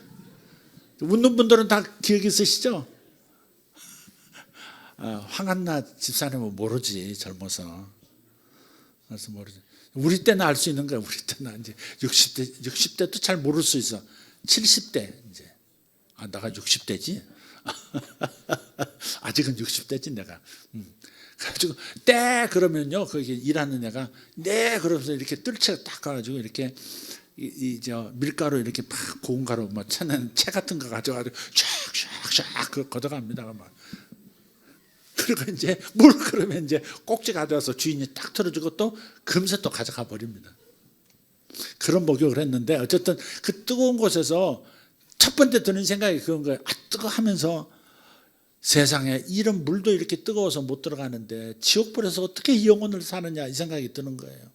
웃는 분들은 다 기억 있으시죠? 황한나 집사님은 모르지, 젊어서. 그래서 모르지. 우리 때는 알 수 있는 거야. 우리 때는 이제 60대도 잘 모를 수 있어. 70대 이제. 내가 60대지? 아직은 60대지 내가. 그래가지고 때 그러면요 거기 일하는 애가 네 그러면서 이렇게 뜰채 딱 가가지고 이렇게 저 밀가루 이렇게 팍 고운 가루 뭐 채는 채 같은 거 가져가지고 쫙쫙쫙 걷어갑니다. 막. 그리고 이제 물 그러면 이제 꼭지 가져와서 주인이 딱 틀어주고 또 금세 또 가져가 버립니다. 그런 목욕을 했는데 어쨌든 그 뜨거운 곳에서 첫 번째 드는 생각이 그런 거예요. 아 뜨거 하면서 세상에 이런 물도 이렇게 뜨거워서 못 들어가는데 지옥불에서 어떻게 이 영혼을 사느냐 이 생각이 드는 거예요.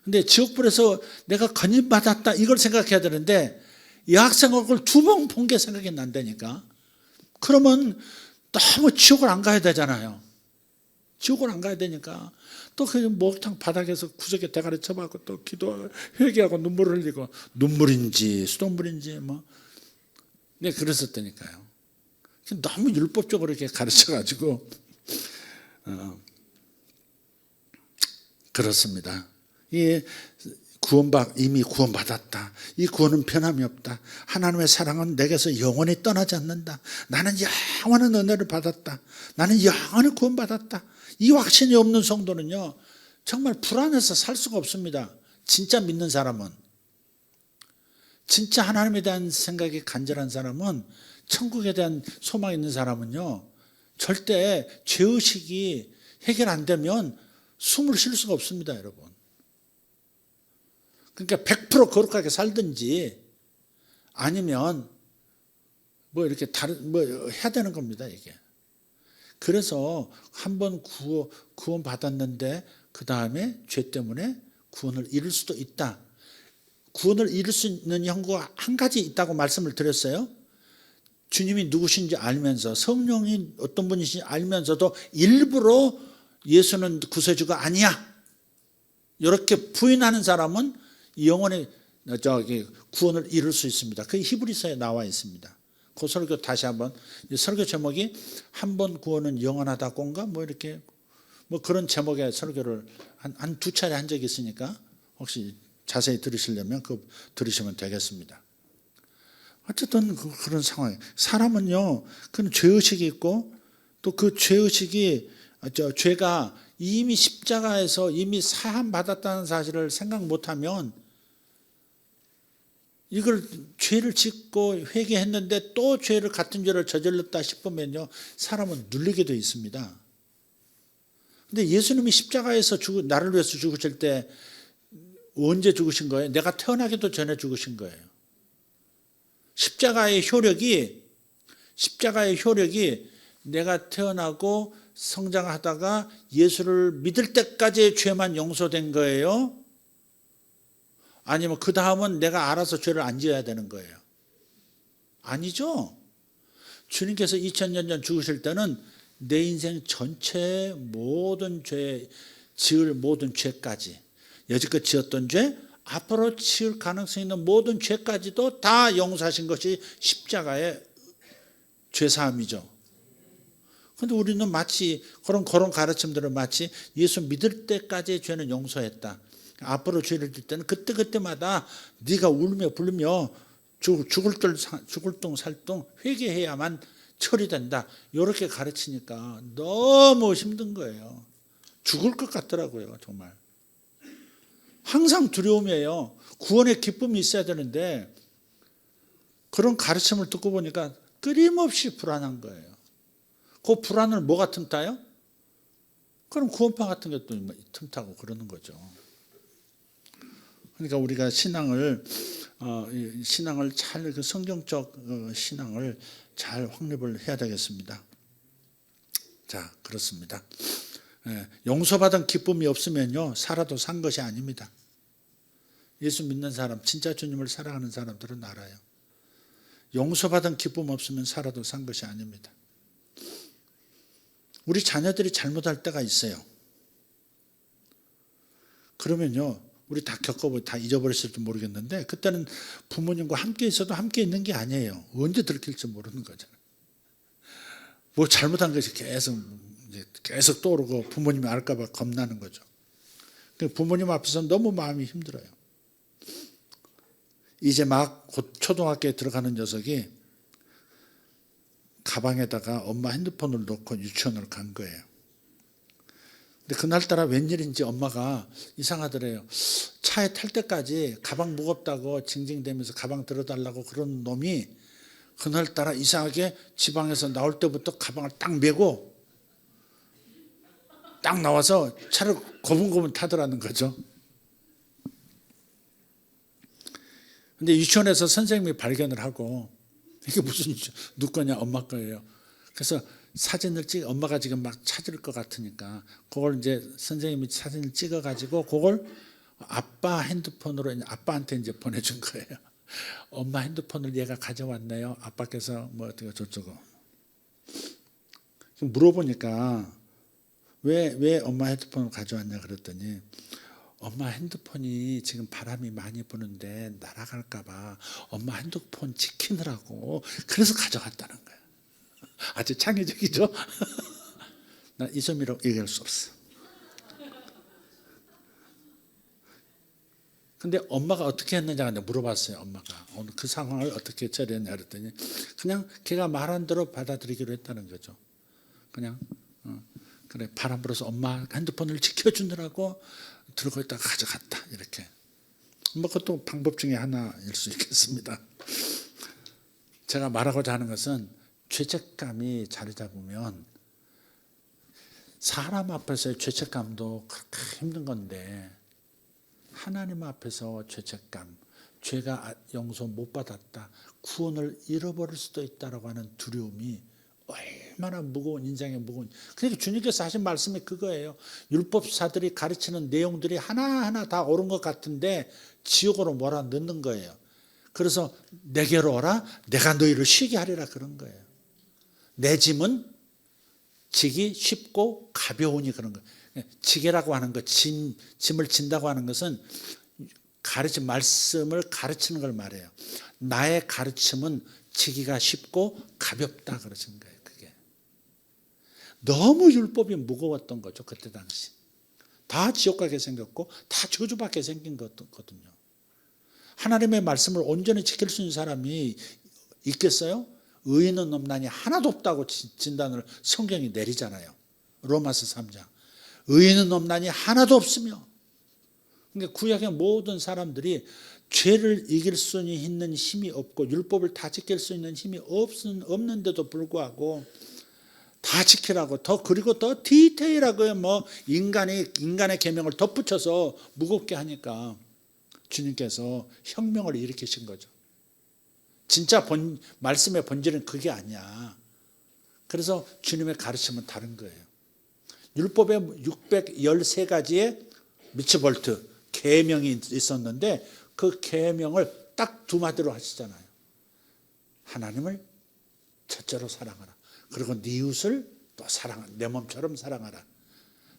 근데 지옥불에서 내가 건진받았다 이걸 생각해야 되는데 이 학생 얼굴 2번 본 게 생각이 난다니까. 그러면 너무 지옥을 안 가야 되잖아요. 지옥을 안 가야 되니까 또 그 목욕탕 바닥에서 구석에 대가리 쳐박고 또 기도하고 회개하고 눈물을 흘리고 눈물인지 수돗물인지 뭐 네 그랬었다니까요. 너무 율법적으로 이렇게 가르쳐가지고 그렇습니다. 이미 구원받았다. 이 구원은 변함이 없다. 하나님의 사랑은 내게서 영원히 떠나지 않는다. 나는 영원한 은혜를 받았다. 나는 영원히 구원받았다. 이 확신이 없는 성도는요 정말 불안해서 살 수가 없습니다. 진짜 믿는 사람은, 진짜 하나님에 대한 생각이 간절한 사람은, 천국에 대한 소망이 있는 사람은요 절대 죄의식이 해결 안 되면 숨을 쉴 수가 없습니다, 여러분. 그러니까 100% 거룩하게 살든지 아니면 뭐 이렇게 다른 뭐 해야 되는 겁니다, 이게. 그래서 한번 구원 받았는데 그 다음에 죄 때문에 구원을 잃을 수도 있다. 구원을 잃을 수 있는 형구가 한 가지 있다고 말씀을 드렸어요. 주님이 누구신지 알면서, 성령이 어떤 분이신지 알면서도 일부러 예수는 구세주가 아니야 이렇게 부인하는 사람은 영원히 구원을 잃을 수 있습니다. 그게 히브리서에 나와 있습니다. 그 설교 다시 한번, 설교 제목이 한 번 구원은 영원하다고인가 뭐 이렇게 뭐 그런 제목의 설교를 한 2차례 한 적이 있으니까 혹시 자세히 들으시려면 그거 들으시면 되겠습니다. 어쨌든 그런 상황. 사람은요, 그런 죄의식이 있고 또 그 죄의식이 죄가 이미 십자가에서 이미 사함 받았다는 사실을 생각 못하면 이걸 죄를 짓고 회개했는데 또 같은 죄를 저질렀다 싶으면요 사람은 눌리게 되어 있습니다. 근데 예수님이 십자가에서 나를 위해서 죽으실 때 언제 죽으신 거예요? 내가 태어나기도 전에 죽으신 거예요. 십자가의 효력이 내가 태어나고 성장하다가 예수를 믿을 때까지의 죄만 용서된 거예요? 아니면 그 다음은 내가 알아서 죄를 안 지어야 되는 거예요? 아니죠. 주님께서 2000년 전 죽으실 때는 내 인생 전체의 모든 지을 모든 죄까지, 여지껏 지었던 죄, 앞으로 지을 가능성 있는 모든 죄까지도 다 용서하신 것이 십자가의 죄사함이죠. 그런데 우리는 마치 그런 가르침들은 마치 예수 믿을 때까지의 죄는 용서했다. 앞으로 죄를 질 때는 그때마다 네가 울며 불며 죽을 둥 살둥 회개해야만 처리된다. 이렇게 가르치니까 너무 힘든 거예요. 죽을 것 같더라고요, 정말. 항상 두려움이에요. 구원의 기쁨이 있어야 되는데 그런 가르침을 듣고 보니까 끊임없이 불안한 거예요. 그 불안을 뭐가 틈타요? 그럼 구원파 같은 게 또 틈타고 그러는 거죠. 그러니까 우리가 신앙을 잘, 성경적 신앙을 잘 확립을 해야 되겠습니다. 자, 그렇습니다. 용서받은 기쁨이 없으면요 살아도 산 것이 아닙니다. 예수 믿는 사람, 진짜 주님을 사랑하는 사람들은 알아요. 용서받은 기쁨 없으면 살아도 산 것이 아닙니다. 우리 자녀들이 잘못할 때가 있어요. 그러면요 우리 다 겪어보고 다 잊어버렸을지 모르겠는데 그때는 부모님과 함께 있어도 함께 있는 게 아니에요. 언제 들킬지 모르는 거잖아요. 뭐 잘못한 것이 계속 떠오르고 부모님이 알까 봐 겁나는 거죠. 부모님 앞에서 너무 마음이 힘들어요. 이제 막 곧 초등학교에 들어가는 녀석이 가방에다가 엄마 핸드폰을 넣고 유치원을 간 거예요. 근데 그날따라 웬일인지 엄마가 이상하더래요. 차에 탈 때까지 가방 무겁다고 징징대면서 가방 들어달라고 그런 놈이 그날따라 이상하게 지방에서 나올 때부터 가방을 딱 메고 딱 나와서 차를 고분고분 타더라는 거죠. 근데 유치원에서 선생님이 발견을 하고 이게 무슨 누구 거냐 엄마 거예요. 그래서 사진을 엄마가 지금 막 찾을 것 같으니까 그걸 이제 선생님이 사진을 찍어가지고 그걸 아빠 핸드폰으로 아빠한테 이제 보내준 거예요. 엄마 핸드폰을 얘가 가져왔네요. 아빠께서 뭐 어떻게 저쩌고 물어보니까 왜 엄마 핸드폰을 가져왔냐 그랬더니 엄마 핸드폰이 지금 바람이 많이 부는데 날아갈까 봐 엄마 핸드폰 지키느라고 그래서 가져갔다는 거야. 아주 창의적이죠? 나 이소미라고 얘기할 수 없어. 근데 엄마가 어떻게 했느냐 물어봤어요. 엄마가 오늘 그 상황을 어떻게 처리했냐 그랬더니 그냥 걔가 말한 대로 받아들이기로 했다는 거죠. 그냥 그래 바람 불어서 엄마 핸드폰을 지켜주느라고 들고 있다가 가져갔다 이렇게. 뭐 그것도 방법 중에 하나일 수 있겠습니다. 제가 말하고자 하는 것은 죄책감이 자리 잡으면 사람 앞에서의 죄책감도 그렇게 힘든 건데 하나님 앞에서 죄책감, 죄가 용서 못 받았다, 구원을 잃어버릴 수도 있다라고 하는 두려움이 얼마나 무거운 인생의 무거운. 그러니까 주님께서 하신 말씀이 그거예요. 율법사들이 가르치는 내용들이 하나하나 다 옳은 것 같은데 지옥으로 몰아넣는 거예요. 그래서 내게로 오라 내가 너희를 쉬게 하리라 그런 거예요. 내 짐은 지기 쉽고 가벼우니 그런 거예요. 지게라고 하는 것, 짐을 진다고 하는 것은 말씀을 가르치는 걸 말해요. 나의 가르침은 지기가 쉽고 가볍다 그러신 거예요. 그게 너무 율법이 무거웠던 거죠. 그때 당시 다 지옥 가게 생겼고 다 저주받게 생긴 거거든요. 하나님의 말씀을 온전히 지킬 수 있는 사람이 있겠어요? 의인은 없나니 하나도 없다고 진단을 성경이 내리잖아요. 로마서 3장 의인은 없나니 하나도 없으며. 그러니까 구약의 모든 사람들이 죄를 이길 수 있는 힘이 없고 율법을 다 지킬 수 있는 힘이 없는데도 불구하고 다 지키라고 그리고 더 디테일하게 뭐 인간의 계명을 덧붙여서 무겁게 하니까 주님께서 혁명을 일으키신 거죠. 진짜 말씀의 본질은 그게 아니야. 그래서 주님의 가르침은 다른 거예요. 율법에 613가지의 미츠볼트 계명이 있었는데 그 계명을 딱 두 마디로 하시잖아요. 하나님을 첫째로 사랑하라. 그리고 네 이웃을 또 사랑하라. 내 몸처럼 사랑하라.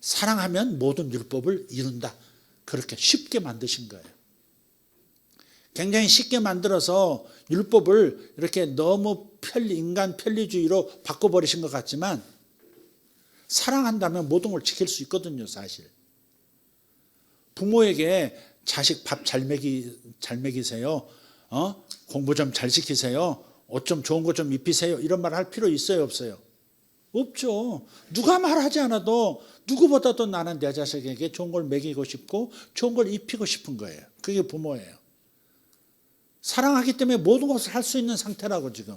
사랑하면 모든 율법을 이룬다. 그렇게 쉽게 만드신 거예요. 굉장히 쉽게 만들어서 율법을 이렇게 너무 인간 편리주의로 바꿔버리신 것 같지만 사랑한다면 모든 걸 지킬 수 있거든요. 사실 부모에게 자식 밥 잘 먹이세요, 공부 좀 잘 시키세요, 옷 좀 좋은 거 좀 입히세요 이런 말 할 필요 있어요 없어요? 없죠. 누가 말하지 않아도 누구보다도 나는 내 자식에게 좋은 걸 먹이고 싶고 좋은 걸 입히고 싶은 거예요. 그게 부모예요. 사랑하기 때문에 모든 것을 할 수 있는 상태라고. 지금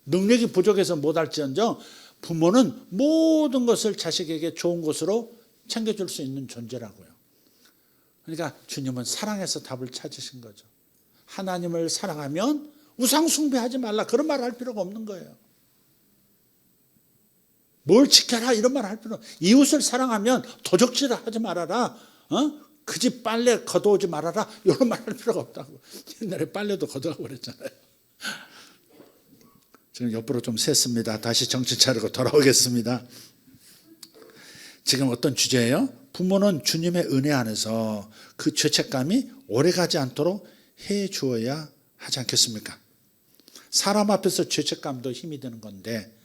능력이 부족해서 못할지언정 부모는 모든 것을 자식에게 좋은 것으로 챙겨줄 수 있는 존재라고요. 그러니까 주님은 사랑해서 답을 찾으신 거죠. 하나님을 사랑하면 우상 숭배하지 말라 그런 말 할 필요가 없는 거예요. 뭘 지켜라 이런 말 할 필요 없어요. 이웃을 사랑하면 도적질을 하지 말아라, 그 집 빨래 걷어오지 말아라 이런 말 할 필요가 없다고. 옛날에 빨래도 걷어가 버렸잖아요. 지금 옆으로 좀 샜습니다. 다시 정신 차리고 돌아오겠습니다. 지금 어떤 주제예요? 부모는 주님의 은혜 안에서 그 죄책감이 오래가지 않도록 해 주어야 하지 않겠습니까? 사람 앞에서 죄책감도 힘이 드는 건데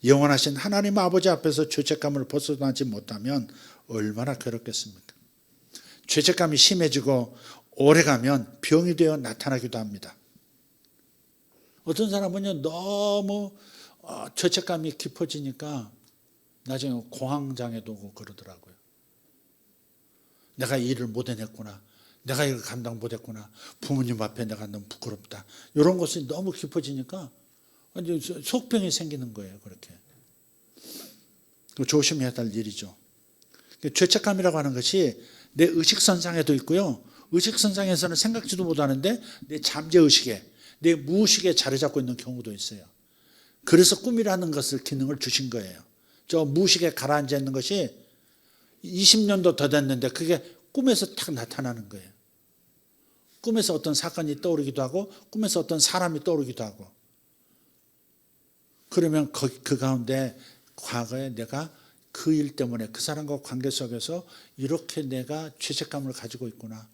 영원하신 하나님 아버지 앞에서 죄책감을 벗어나지 못하면 얼마나 괴롭겠습니까? 죄책감이 심해지고 오래가면 병이 되어 나타나기도 합니다. 어떤 사람은요 너무 죄책감이 깊어지니까 나중에 공황장애도 오고 그러더라고요. 내가 이 일을 못 해냈구나. 내가 이걸 감당 못했구나. 부모님 앞에 내가 너무 부끄럽다. 이런 것이 너무 깊어지니까 완전 속병이 생기는 거예요. 그렇게. 조심해야 할 일이죠. 죄책감이라고 하는 것이 내 의식선상에도 있고요. 의식선상에서는 생각지도 못하는데 내 잠재의식에, 내 무의식에 자리 잡고 있는 경우도 있어요. 그래서 꿈이라는 것을 기능을 주신 거예요. 저 무의식에 가라앉아 있는 것이 20년도 더 됐는데 그게 꿈에서 탁 나타나는 거예요. 꿈에서 어떤 사건이 떠오르기도 하고 꿈에서 어떤 사람이 떠오르기도 하고 그러면 그 가운데 과거에 내가 그 일 때문에 그 사람과 관계 속에서 이렇게 내가 죄책감을 가지고 있구나.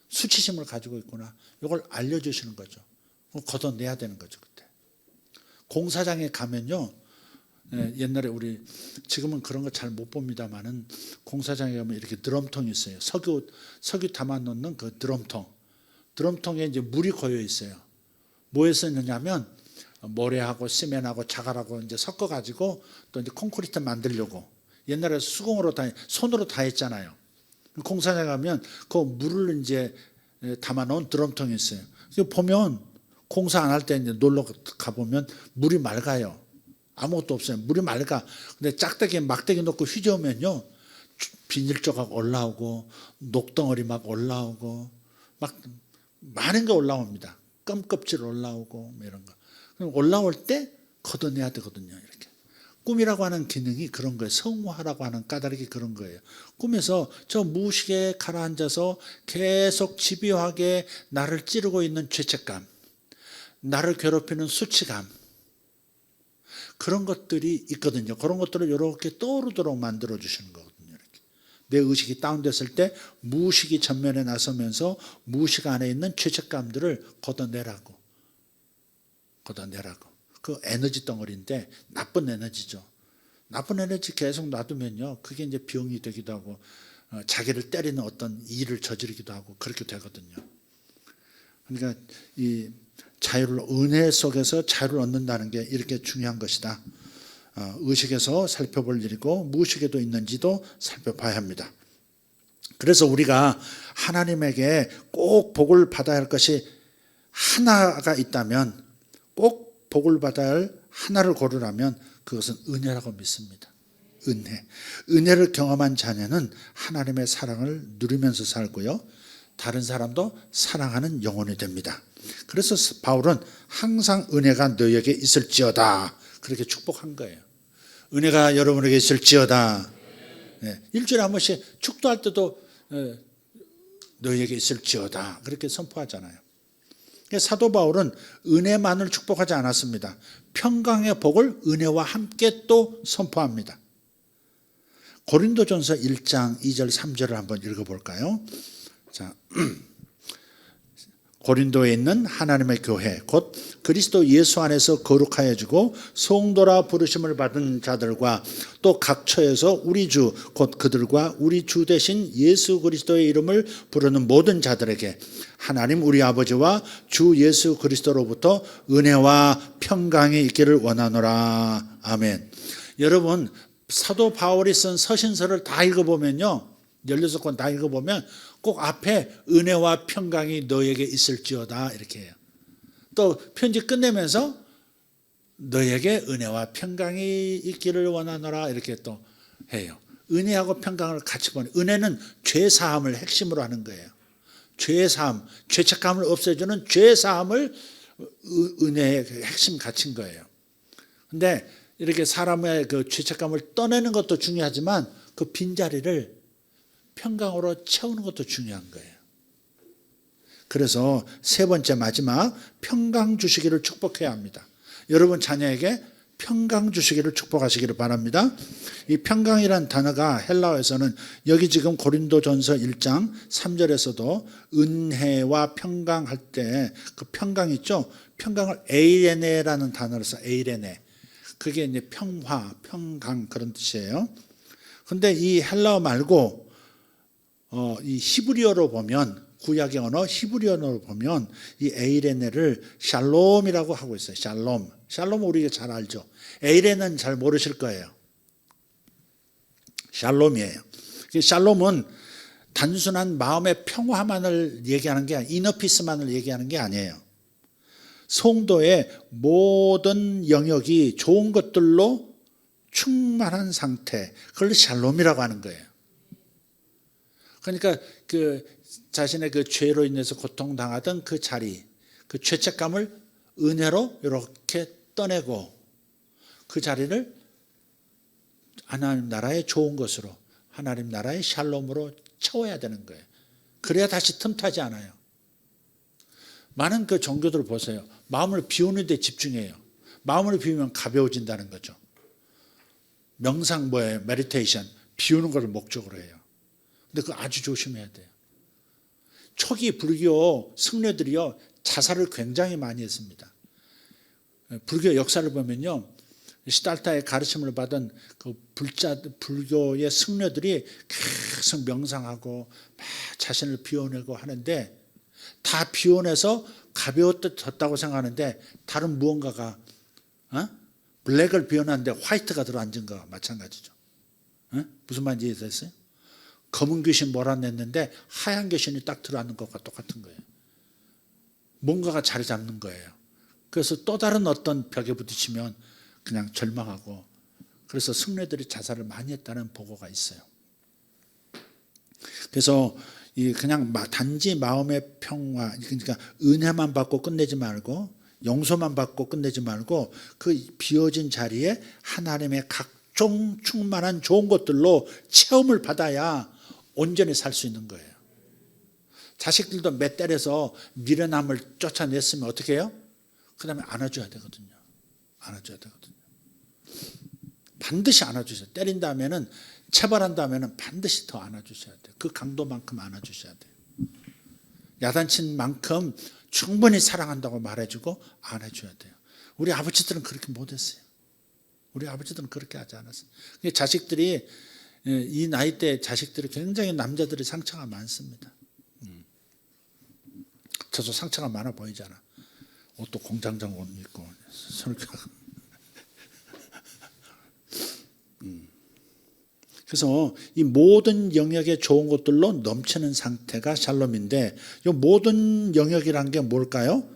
수치심을 가지고 있구나. 이걸 알려주시는 거죠. 걷어내야 되는 거죠. 그때. 공사장에 가면요. 옛날에 우리 지금은 그런 거 잘 못 봅니다만은 공사장에 가면 이렇게 드럼통이 있어요. 석유 담아 놓는 그 드럼통에 이제 물이 고여 있어요. 뭐에 쓰느냐면 모래하고 시멘하고 자갈하고 이제 섞어 가지고 또 이제 콘크리트 만들려고 옛날에 수공으로 손으로 다 했잖아요. 공사장에 가면 그 물을 이제 담아 놓은 드럼통이 있어요. 보면 공사 안 할 때 이제 놀러 가 보면 물이 맑아요. 아무것도 없어요. 물이 맑아. 근데 짝대기에 막대기 놓고 휘저으면요. 비닐 조각 올라오고 녹덩어리 막 올라오고 막 많은 게 올라옵니다. 껌껍질 올라오고 이런 거. 그럼 올라올 때 걷어내야 되거든요. 이렇게. 꿈이라고 하는 기능이 그런 거예요. 성화라고 하는 까닭이 그런 거예요. 꿈에서 저 무의식에 가라앉아서 계속 집요하게 나를 찌르고 있는 죄책감, 나를 괴롭히는 수치감, 그런 것들이 있거든요. 그런 것들을 이렇게 떠오르도록 만들어 주시는 거거든요. 이렇게. 내 의식이 다운됐을 때 무의식이 전면에 나서면서 무의식 안에 있는 죄책감들을 걷어내라고. 그 에너지 덩어리인데 나쁜 에너지죠. 나쁜 에너지 계속 놔두면요. 그게 이제 병이 되기도 하고 자기를 때리는 어떤 일을 저지르기도 하고 그렇게 되거든요. 그러니까 이 자유를 은혜 속에서 자유를 얻는다는 게 이렇게 중요한 것이다. 의식에서 살펴볼 일이고 무의식에도 있는지도 살펴봐야 합니다. 그래서 우리가 하나님에게 꼭 복을 받아야 할 것이 하나가 있다면 꼭 복을 받아야 할 하나를 고르라면 그것은 은혜라고 믿습니다. 은혜를 경험한 자녀는 하나님의 사랑을 누리면서 살고요. 다른 사람도 사랑하는 영혼이 됩니다. 그래서 바울은 항상 은혜가 너희에게 있을지어다 그렇게 축복한 거예요. 은혜가 여러분에게 있을지어다. 네. 일주일에 한 번씩 축도할 때도 너희에게 있을지어다 그렇게 선포하잖아요. 사도 바울은 은혜만을 축복하지 않았습니다. 평강의 복을 은혜와 함께 또 선포합니다. 고린도전서 1장 2절 3절을 한번 읽어볼까요? 자, 고린도에 있는 하나님의 교회 곧 그리스도 예수 안에서 거룩하여지고 성도라 부르심을 받은 자들과 또 각 처에서 우리 주 곧 그들과 우리 주 대신 예수 그리스도의 이름을 부르는 모든 자들에게 하나님 우리 아버지와 주 예수 그리스도로부터 은혜와 평강이 있기를 원하노라. 아멘. 여러분 사도 바울이 쓴 서신서를 다 읽어보면요. 16권 다 읽어보면 꼭 앞에 은혜와 평강이 너에게 있을지어다 이렇게 해요. 또 편지 끝내면서 너에게 은혜와 평강이 있기를 원하노라 이렇게 또 해요. 은혜하고 평강을 같이 보내. 은혜는 죄사함을 핵심으로 하는 거예요. 죄사함, 죄책감을 없애주는 죄사함을 은혜의 핵심 가치인 거예요. 근데 이렇게 사람의 그 죄책감을 떠내는 것도 중요하지만 그 빈자리를 평강으로 채우는 것도 중요한 거예요. 그래서 세 번째 마지막 평강 주시기를 축복해야 합니다. 여러분 자녀에게 평강 주시기를 축복하시기를 바랍니다. 이 평강이란 단어가 헬라어에서는 여기 지금 고린도전서 1장 3절에서도 은혜와 평강 할 때 그 평강 있죠? 평강을 에이레네라는 단어로 써. 에이레네. 그게 이제 평화, 평강 그런 뜻이에요. 근데 이 헬라어 말고 이 히브리어로 보면 구약의 언어 히브리어로 보면 이 에이레네를 샬롬이라고 하고 있어요. 샬롬. 샬롬 우리가 잘 알죠. 에이레는 잘 모르실 거예요. 샬롬이에요. 샬롬은 단순한 마음의 평화만을 얘기하는 게 아니라 이너피스만을 얘기하는 게 아니에요. 성도의 모든 영역이 좋은 것들로 충만한 상태, 그걸 샬롬이라고 하는 거예요. 그러니까 그 자신의 그 죄로 인해서 고통당하던 그 자리, 그 죄책감을 은혜로 이렇게 떠내고 그 자리를 하나님 나라의 좋은 것으로, 하나님 나라의 샬롬으로 채워야 되는 거예요. 그래야 다시 틈타지 않아요. 많은 그 종교들을 보세요. 마음을 비우는 데 집중해요. 마음을 비우면 가벼워진다는 거죠. 명상 뭐예요? 메디테이션. 비우는 것을 목적으로 해요. 근데 그거 아주 조심해야 돼요. 초기 불교 승려들이요, 자살을 굉장히 많이 했습니다. 불교 역사를 보면요, 시달타의 가르침을 받은 그 불교의 승려들이 계속 명상하고 막 자신을 비워내고 하는데, 다 비워내서 가벼워졌다고 생각하는데 다른 무언가가 블랙을 비워놨는데 화이트가 들어앉은 거와 마찬가지죠. 무슨 말인지 이해됐어요? 검은 귀신 몰아냈는데 하얀 귀신이 딱 들어앉는 것과 똑같은 거예요. 뭔가가 자리 잡는 거예요. 그래서 또 다른 어떤 벽에 부딪히면 그냥 절망하고, 그래서 승려들이 자살을 많이 했다는 보고가 있어요. 그래서 그냥 단지 마음의 평화, 그러니까 은혜만 받고 끝내지 말고 용서만 받고 끝내지 말고 그 비워진 자리에 하나님의 각종 충만한 좋은 것들로 체험을 받아야 온전히 살 수 있는 거예요. 자식들도 몇 때려서 미련함을 쫓아냈으면 어떻게 해요? 그 다음에 안아줘야 되거든요. 안아줘야 되거든요. 반드시 안아주세요. 때린 다음에는, 체벌한 다음에는 반드시 더 안아주셔야 돼요. 그 강도만큼 안아주셔야 돼요. 야단친 만큼 충분히 사랑한다고 말해주고 안아줘야 돼요. 우리 아버지들은 그렇게 못했어요. 우리 아버지들은 그렇게 하지 않았어요. 자식들이, 이 나이 때 자식들이 굉장히 남자들이 상처가 많습니다. 저도 상처가 많아 보이잖아. 옷도 공장장 옷 입고 손을 펴고. 그래서 이 모든 영역의 좋은 것들로 넘치는 상태가 샬롬인데, 이 모든 영역이란 게 뭘까요?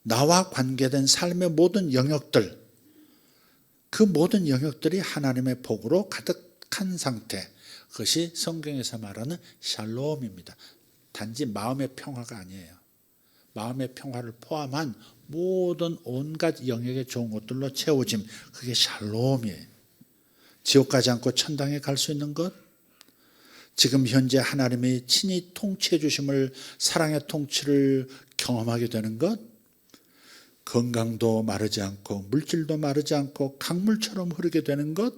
나와 관계된 삶의 모든 영역들, 그 모든 영역들이 하나님의 복으로 가득한 상태, 그것이 성경에서 말하는 샬롬입니다. 단지 마음의 평화가 아니에요. 마음의 평화를 포함한 모든 온갖 영역의 좋은 것들로 채워짐, 그게 샬롬이에요. 지옥 가지 않고 천당에 갈 수 있는 것, 지금 현재 하나님이 친히 통치해 주심을, 사랑의 통치를 경험하게 되는 것, 건강도 마르지 않고 물질도 마르지 않고 강물처럼 흐르게 되는 것,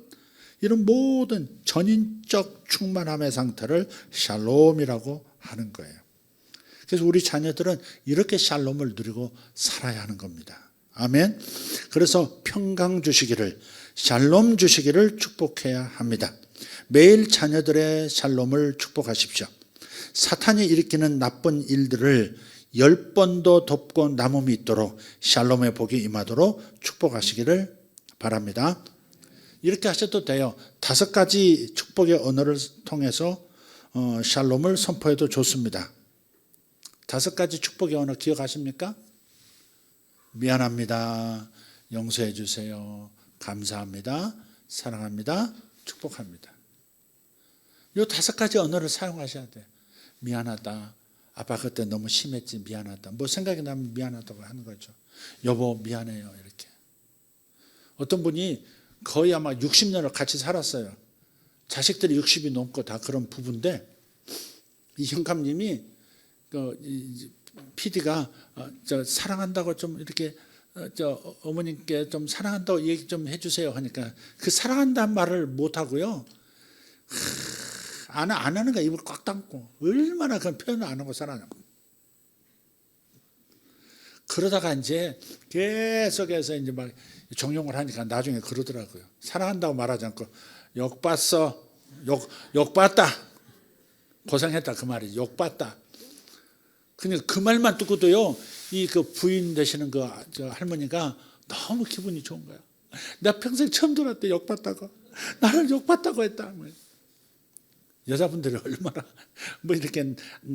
이런 모든 전인적 충만함의 상태를 샬롬이라고 하는 거예요. 그래서 우리 자녀들은 이렇게 샬롬을 누리고 살아야 하는 겁니다. 아멘. 그래서 평강 주시기를, 샬롬 주시기를 축복해야 합니다. 매일 자녀들의 샬롬을 축복하십시오. 사탄이 일으키는 나쁜 일들을 10번도 덮고 남음이 있도록 샬롬의 복이 임하도록 축복하시기를 바랍니다. 이렇게 하셔도 돼요. 5가지 축복의 언어를 통해서 샬롬을 선포해도 좋습니다. 5가지 축복의 언어 기억하십니까? 미안합니다. 용서해 주세요. 감사합니다. 사랑합니다. 축복합니다. 이 5가지 언어를 사용하셔야 돼요. 미안하다. 아빠 그때 너무 심했지. 미안하다. 뭐 생각이 나면 미안하다고 하는 거죠. 여보 미안해요. 이렇게. 어떤 분이 거의 아마 60년을 같이 살았어요. 자식들이 60이 넘고 다 그런 부부인데, 이 형감님이 PD가 사랑한다고 좀 이렇게 어머님께 좀 사랑한다고 얘기 좀 해주세요 하니까 그 사랑한다는 말을 못 하고요. 안 하는 거야. 입을 꽉 닫고. 얼마나 그런 표현을 안 하고 살아요. 그러다가 이제 계속해서 이제 막 정용을 하니까 나중에 그러더라고요. 사랑한다고 말하지 않고 욕봤어. 욕봤다. 고생했다 그 말이지. 욕봤다. 그냥 그 말만 듣고도요, 이 그 부인 되시는 저 할머니가 너무 기분이 좋은 거야. 나 평생 처음 들었대, 욕받다고. 나를 욕받다고 했다. 여자분들이 얼마나 뭐 이렇게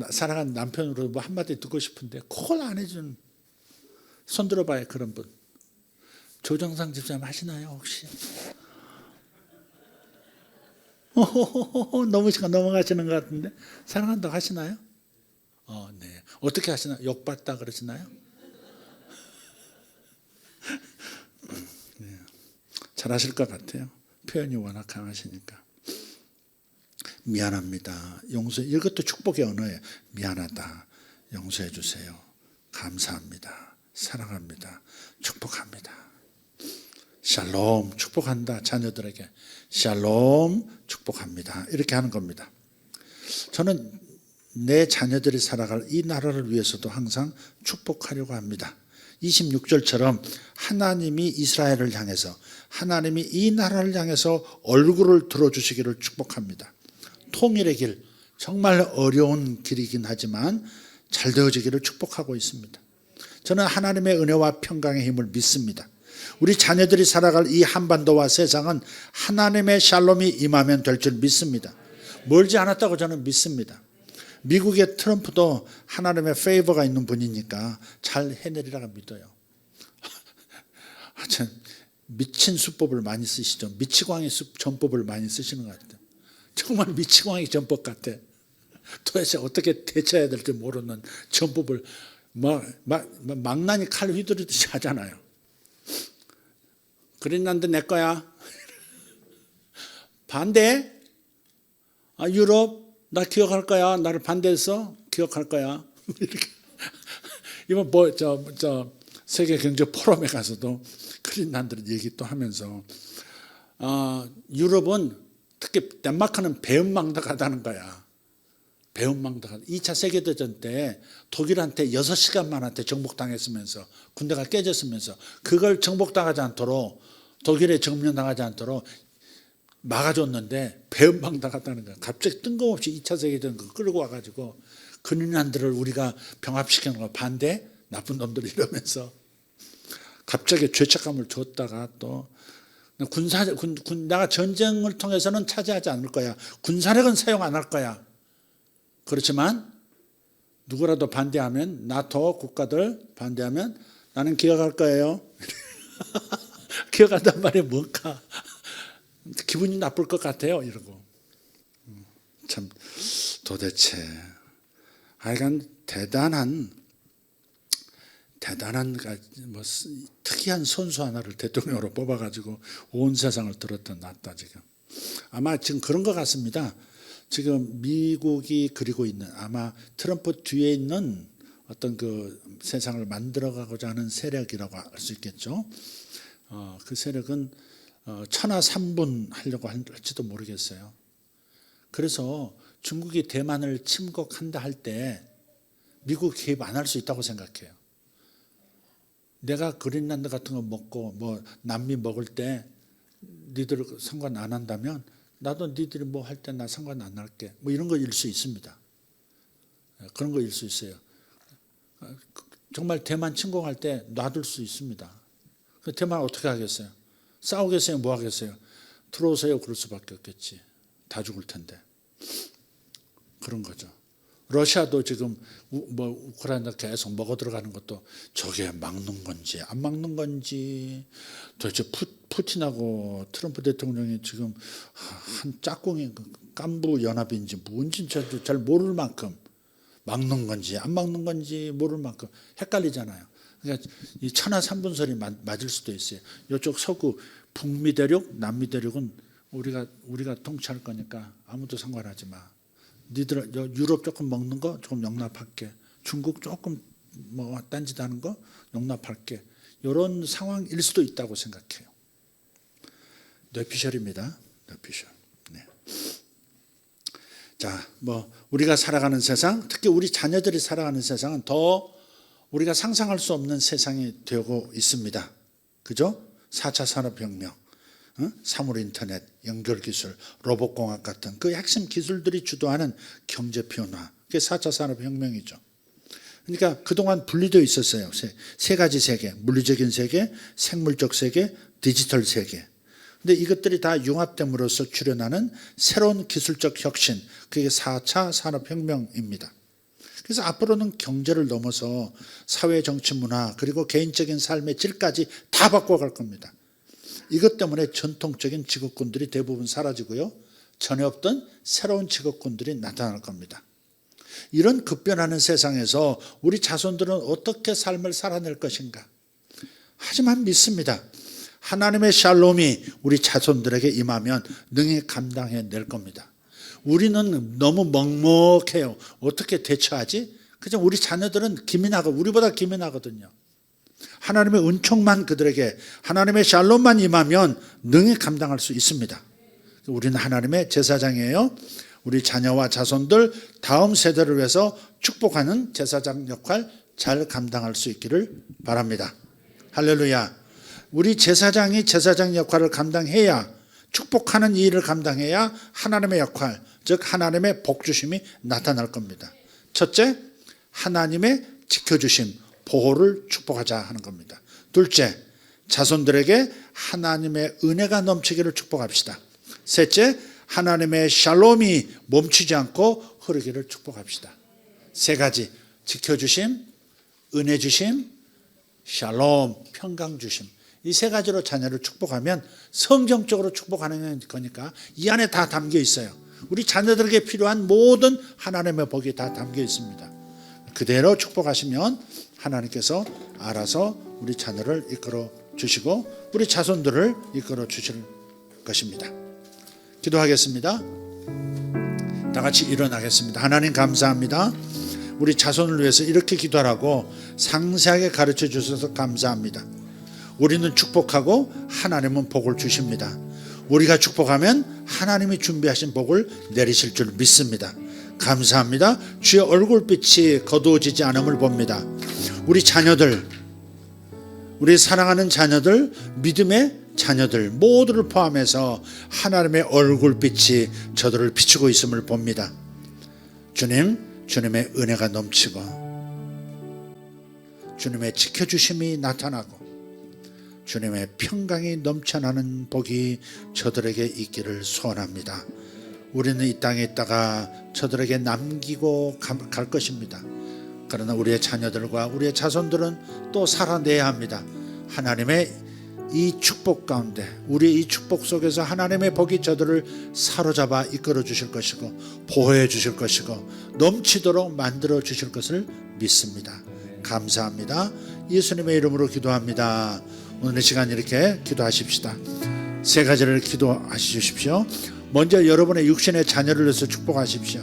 사랑하는 남편으로 뭐 한마디 듣고 싶은데 그걸 안 해준. 손 들어봐요, 그런 분. 조정상 집사님 하시나요, 혹시? 너무 넘어가시는 것 같은데 사랑한다고 하시나요? 네. 어떻게 하시나요? 욕받다 그러시나요? 네. 잘하실 것 같아요. 표현이 워낙 강하시니까. 미안합니다. 용서해. 이것도 축복의 언어예요. 미안하다. 용서해 주세요. 감사합니다. 사랑합니다. 축복합니다. 샬롬 축복한다. 자녀들에게 샬롬 축복합니다. 이렇게 하는 겁니다. 저는 내 자녀들이 살아갈 이 나라를 위해서도 항상 축복하려고 합니다. 26절처럼 하나님이 이스라엘을 향해서, 하나님이 이 나라를 향해서 얼굴을 들어주시기를 축복합니다. 통일의 길, 정말 어려운 길이긴 하지만 잘 되어지기를 축복하고 있습니다. 저는 하나님의 은혜와 평강의 힘을 믿습니다. 우리 자녀들이 살아갈 이 한반도와 세상은 하나님의 샬롬이 임하면 될 줄 믿습니다. 멀지 않았다고 저는 믿습니다. 미국의 트럼프도 하나님의 페이버가 있는 분이니까 잘 해내리라고 믿어요. 참 미친 수법을 많이 쓰시죠. 미치광이 전법을 많이 쓰시는 것 같아요. 정말 미치광이 전법 같아. 도대체 어떻게 대처해야 될지 모르는 전법을 망나니 칼 휘두르듯이 하잖아요. 그린란드 내 거야. 반대? 유럽 나 기억할 거야. 나를 반대했어? 기억할 거야. 이렇게. 이번 세계 경제 포럼에 가서도 그린란드를 얘기 또 하면서 유럽은 특히 덴마크는 배은망덕하다는 거야. 배은망덕하다. 2차 세계대전 때 독일한테 6시간만한테 정복당했으면서 군대가 깨졌으면서 그걸 정복당하지 않도록, 독일에 점령당하지 않도록 막아줬는데 배은망덕하다는 거야. 갑자기 뜬금없이 2차 세계대전 끌고 와가지고 그린란드를 우리가 병합시키는 거 반대? 나쁜 놈들 이러면서 갑자기 죄책감을 줬다가 또 내가 전쟁을 통해서는 차지하지 않을 거야. 군사력은 사용 안 할 거야. 그렇지만 누구라도 반대하면, 나토 국가들 반대하면 나는 기억할 거예요. 기억한단 말이 뭘까? 기분이 나쁠 것 같아요. 이러고. 참 도대체 하여간 대단한 뭐 특이한 선수 하나를 대통령으로 뽑아가지고 온 세상을 들었다 놨다 지금. 아마 지금 그런 것 같습니다. 지금 미국이 그리고 있는, 아마 트럼프 뒤에 있는 어떤 그 세상을 만들어가고자 하는 세력이라고 할 수 있겠죠. 그 세력은 천하삼분 하려고 할지도 모르겠어요. 그래서 중국이 대만을 침공한다 할 때 미국 개입 안 할 수 있다고 생각해요. 내가 그린란드 같은 거 먹고 뭐 남미 먹을 때 니들 상관 안 한다면 나도 니들이 뭐 할 때 나 상관 안 할게. 뭐 이런 거일 수 있습니다. 그런 거일 수 있어요. 정말 대만 침공할 때 놔둘 수 있습니다. 대만 어떻게 하겠어요? 싸우겠어요? 뭐 하겠어요? 들어오세요? 그럴 수밖에 없겠지. 다 죽을 텐데. 그런 거죠. 러시아도 지금 뭐 우크라이나 계속 먹어 들어가는 것도 저게 막는 건지 안 막는 건지, 도대체 푸틴하고 트럼프 대통령이 지금 한 짝꿍이 깐부 연합인지 뭔지 잘 모를 만큼, 막는 건지 안 막는 건지 모를 만큼 헷갈리잖아요. 그러니까 이 천하삼분설이 맞을 수도 있어요. 이쪽 서구 북미 대륙, 남미 대륙은 우리가 통치할 거니까 아무도 상관하지 마. 니들 유럽 조금 먹는 거 조금 용납할게. 중국 조금 뭐 딴짓하는 거 용납할게. 이런 상황일 수도 있다고 생각해요. 뇌피셜입니다. 뇌피셜. 네. 자, 뭐 우리가 살아가는 세상, 특히 우리 자녀들이 살아가는 세상은 더 우리가 상상할 수 없는 세상이 되고 있습니다. 그죠? 4차 산업혁명, 사물 인터넷, 연결기술, 로봇공학 같은 그 핵심 기술들이 주도하는 경제 변화, 그게 4차 산업혁명이죠. 그러니까 그동안 분리되어 있었어요. 세 가지 세계, 물리적인 세계, 생물적 세계, 디지털 세계. 근데 이것들이 다 융합됨으로써 출현하는 새로운 기술적 혁신, 그게 4차 산업혁명입니다. 그래서 앞으로는 경제를 넘어서 사회, 정치, 문화, 그리고 개인적인 삶의 질까지 다 바꿔갈 겁니다. 이것 때문에 전통적인 직업군들이 대부분 사라지고요, 전에 없던 새로운 직업군들이 나타날 겁니다. 이런 급변하는 세상에서 우리 자손들은 어떻게 삶을 살아낼 것인가? 하지만 믿습니다. 하나님의 샬롬이 우리 자손들에게 임하면 능히 감당해낼 겁니다. 우리는 너무 먹먹해요. 어떻게 대처하지? 그죠? 우리 자녀들은 우리보다 기민하거든요. 하나님의 은총만 그들에게, 하나님의 샬롬만 임하면 능히 감당할 수 있습니다. 우리는 하나님의 제사장이에요. 우리 자녀와 자손들 다음 세대를 위해서 축복하는 제사장 역할 잘 감당할 수 있기를 바랍니다. 할렐루야. 우리 제사장이 제사장 역할을 감당해야, 축복하는 이 일을 감당해야 하나님의 역할, 즉 하나님의 복주심이 나타날 겁니다. 첫째, 하나님의 지켜주심, 보호를 축복하자 하는 겁니다. 둘째, 자손들에게 하나님의 은혜가 넘치기를 축복합시다. 셋째, 하나님의 샬롬이 멈추지 않고 흐르기를 축복합시다. 세 가지, 지켜주심, 은혜 주심, 샬롬, 평강 주심. 이 세 가지로 자녀를 축복하면 성경적으로 축복하는 거니까 이 안에 다 담겨 있어요. 우리 자녀들에게 필요한 모든 하나님의 복이 다 담겨 있습니다. 그대로 축복하시면 하나님께서 알아서 우리 자녀를 이끌어 주시고 우리 자손들을 이끌어 주실 것입니다. 기도하겠습니다. 다 같이 일어나겠습니다. 하나님 감사합니다. 우리 자손을 위해서 이렇게 기도하라고 상세하게 가르쳐 주셔서 감사합니다. 우리는 축복하고 하나님은 복을 주십니다. 우리가 축복하면 하나님이 준비하신 복을 내리실 줄 믿습니다. 감사합니다. 주의 얼굴빛이 거두어지지 않음을 봅니다. 우리 자녀들, 우리 사랑하는 자녀들, 믿음의 자녀들 모두를 포함해서 하나님의 얼굴빛이 저들을 비추고 있음을 봅니다. 주님, 주님의 은혜가 넘치고 주님의 지켜주심이 나타나고 주님의 평강이 넘쳐나는 복이 저들에게 있기를 소원합니다. 우리는 이 땅에 있다가 저들에게 남기고 갈 것입니다. 그러나 우리의 자녀들과 우리의 자손들은 또 살아내야 합니다. 하나님의 이 축복 가운데, 우리의 이 축복 속에서 하나님의 복이 저들을 사로잡아 이끌어 주실 것이고 보호해 주실 것이고 넘치도록 만들어 주실 것을 믿습니다. 감사합니다. 예수님의 이름으로 기도합니다. 오늘 이 시간 이렇게 기도하십시다. 세 가지를 기도하십시오. 먼저 여러분의 육신의 자녀를 위해서 축복하십시오.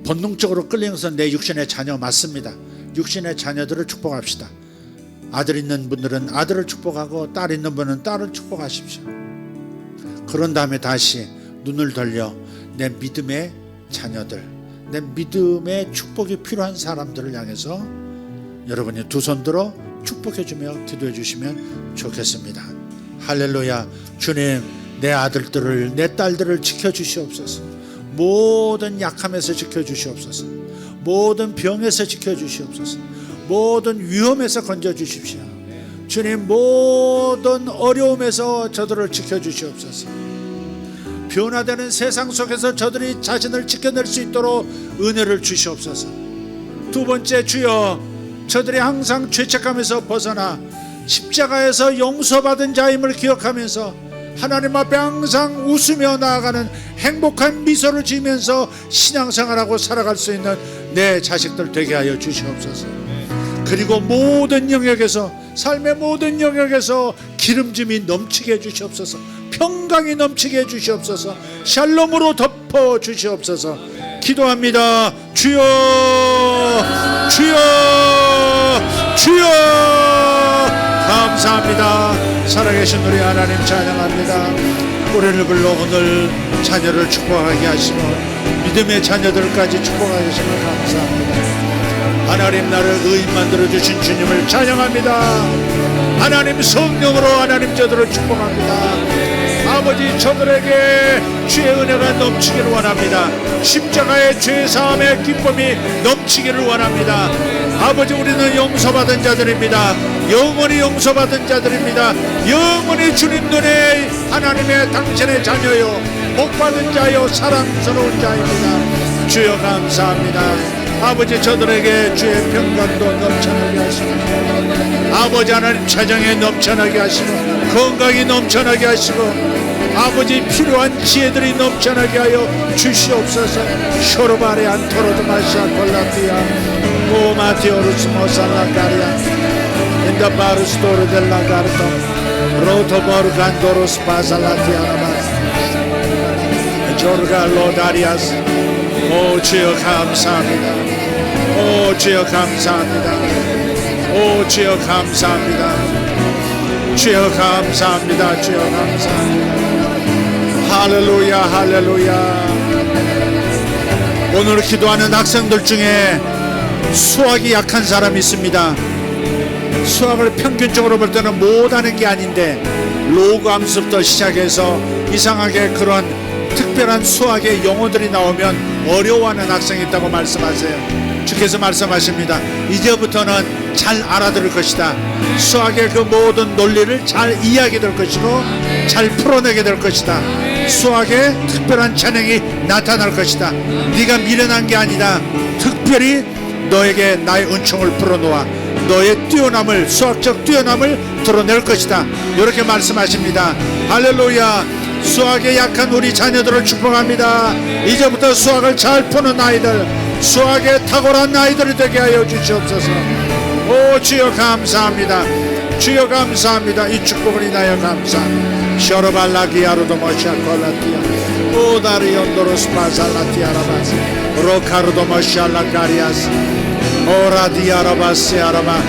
본능적으로 끌리면서 내 육신의 자녀 맞습니다. 육신의 자녀들을 축복합시다. 아들 있는 분들은 아들을 축복하고 딸 있는 분은 딸을 축복하십시오. 그런 다음에 다시 눈을 돌려 내 믿음의 자녀들, 내 믿음의 축복이 필요한 사람들을 향해서 여러분이 두 손 들어 축복해주며 기도해 주시면 좋겠습니다. 할렐루야. 주님, 내 아들들을, 내 딸들을 지켜주시옵소서. 모든 약함에서 지켜주시옵소서. 모든 병에서 지켜주시옵소서. 모든 위험에서 건져주십시오. 주님, 모든 어려움에서 저들을 지켜주시옵소서. 변화되는 세상 속에서 저들이 자신을 지켜낼 수 있도록 은혜를 주시옵소서. 두 번째, 주여, 저들이 항상 죄책감에서 벗어나 십자가에서 용서받은 자임을 기억하면서 하나님 앞에 항상 웃으며 나아가는 행복한 미소를 지으면서 신앙생활하고 살아갈 수 있는 내 자식들 되게 하여 주시옵소서. 그리고 모든 영역에서, 삶의 모든 영역에서 기름짐이 넘치게 해주시옵소서. 평강이 넘치게 해주시옵소서. 샬롬으로 덮어 주시옵소서. 기도합니다. 주여, 주여, 주여. 감사합니다. 살아계신 우리 하나님 찬양합니다. 노래를 불러 오늘 자녀를 축복하게 하시고 믿음의 자녀들까지 축복하게 하시면 감사합니다. 하나님, 나를 의인 만들어주신 주님을 찬양합니다. 하나님, 성령으로 하나님 저들을 축복합니다. 아버지 저들에게 주의 은혜가 넘치기를 원합니다. 십자가의 죄사함의 기쁨이 넘치기를 원합니다. 아버지 우리는 용서받은 자들입니다. 영원히 용서받은 자들입니다. 영원히 주님 눈에 하나님의 당신의 자녀요 복받은 자요 사랑스러운 자입니다. 주여 감사합니다. 아버지 저들에게 주의 평강도 넘쳐나게 하시고 아버지 하나님 재정에 넘쳐나게 하시고 건강이 넘쳐나게 하시고 아버지 필요한 지혜들이 넘쳐나게 하여 주시옵소서. 쇼르바리 안토로드 마시아 콜라티아 오마티오르스 모살라카리아 인다바르스토르 델라가르토 로토보르 간도로스 바살라티아나바스 조르가 로다리아스. 오 주여 감사합니다. 오 주여 감사합니다. 오 주여 감사합니다. 주여 감사합니다. 주여 감사합니다. 할렐루야 할렐루야. 오늘 기도하는 학생들 중에 수학이 약한 사람이 있습니다. 수학을 평균적으로 볼 때는 못하는 게 아닌데 로그 함수부터 시작해서 이상하게 그런 특별한 수학의 용어들이 나오면 어려워하는 학생이 있다고 말씀하세요. 주께서 말씀하십니다. 이제부터는 잘 알아들을 것이다. 수학의 그 모든 논리를 잘 이해하게 될 것이고 잘 풀어내게 될 것이다. 수학의 특별한 재능이 나타날 것이다. 네가 미련한 게 아니다. 특별히 너에게 나의 은총을 불어놓아 너의 뛰어남을 수학적 뛰어남을 드러낼 것이다. 이렇게 말씀하십니다. 할렐루야. 수학에 약한 우리 자녀들을 축복합니다. 이제부터 수학을 잘 푸는 아이들, 수학에 탁월한 아이들이 되게 하여 주시옵소서. 오 주여 감사합니다. 주여 감사합니다. 이 축복을 인하여 감사합니다. 셔르발라기아르도 모샤콜라티아 오다리온도로스 바살라티아라바스 로카르도 모샬라카리아스 오라디아라바스 아라바.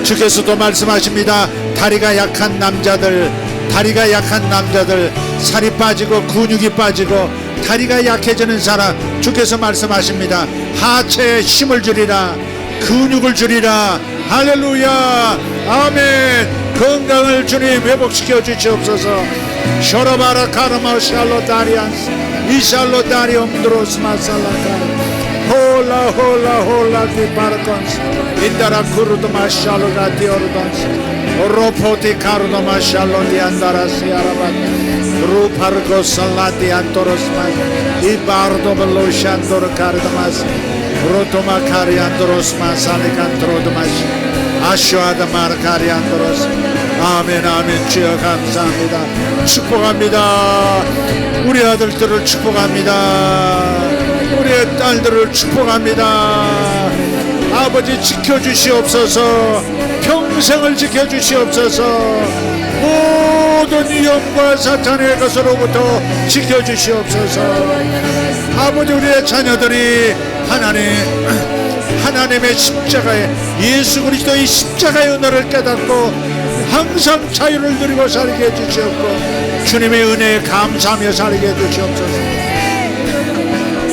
주께서도 말씀하십니다. 다리가 약한 남자들, 다리가 약한 남자들, 살이 빠지고 근육이 빠지고 다리가 약해지는 사람, 주께서 말씀하십니다. 하체에 힘을 주리라, 근육을 주리라. 할렐루야 아멘. 건강을 주님 회복시켜 주시옵소서. 쇼라바라 카르마 샬로다리안스 이샬로다리 옴드로스 마살라카 홀라 홀라 홀라 디파르콘스 인다라 쿠르도 마샬로가 디오르던스 로포티 카르도 마샬로 디안다라스 야라바 루파르고 살라디 안토로스마 이바르도 벨로샨도르 카르다마스 로토마 카리안도로스마 살리칸트로드마시 아쇼아다 마르카리안도로스. 아멘 아멘. 주여 감사합니다. 축복합니다. 우리 아들들을 축복합니다. 우리의 딸들을 축복합니다. 아버지 지켜주시옵소서. 평생을 지켜주시옵소서. 모든 위험과 사탄의 것으로부터 지켜주시옵소서. 아버지 우리의 자녀들이 하나님의 십자가에 예수 그리스도의 십자가의 은혜를 깨닫고 항상 자유를 누리고 살게 해주시옵고 주님의 은혜에 감사하며 살게 해주시옵소서.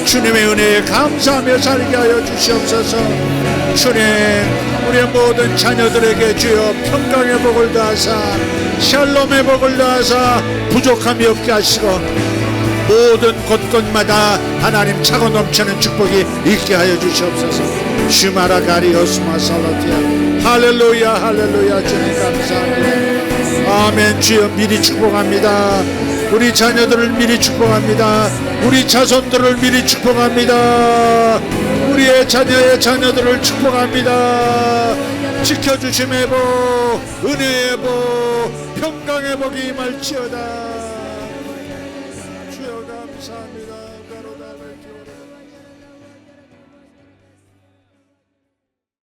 주님의 은혜에 감사하며 살게 하여 주시옵소서. 주님 우리의 모든 자녀들에게 주여 평강의 복을 더하사 샬롬의 복을 더하사 부족함이 없게 하시고 모든 곳곳마다 하나님 차고 넘치는 축복이 있게 하여 주시옵소서. 슈마라 가리오스마 살라티아. 할렐루야 할렐루야. 주님 감사합니다. 아멘. 주여 미리 축복합니다. 우리 자녀들을 미리 축복합니다. 우리 자손들을 미리 축복합니다. 우리의 자녀의 자녀들을 축복합니다. 지켜주심의 복, 은혜의 복, 평강의 복이 임할지어다.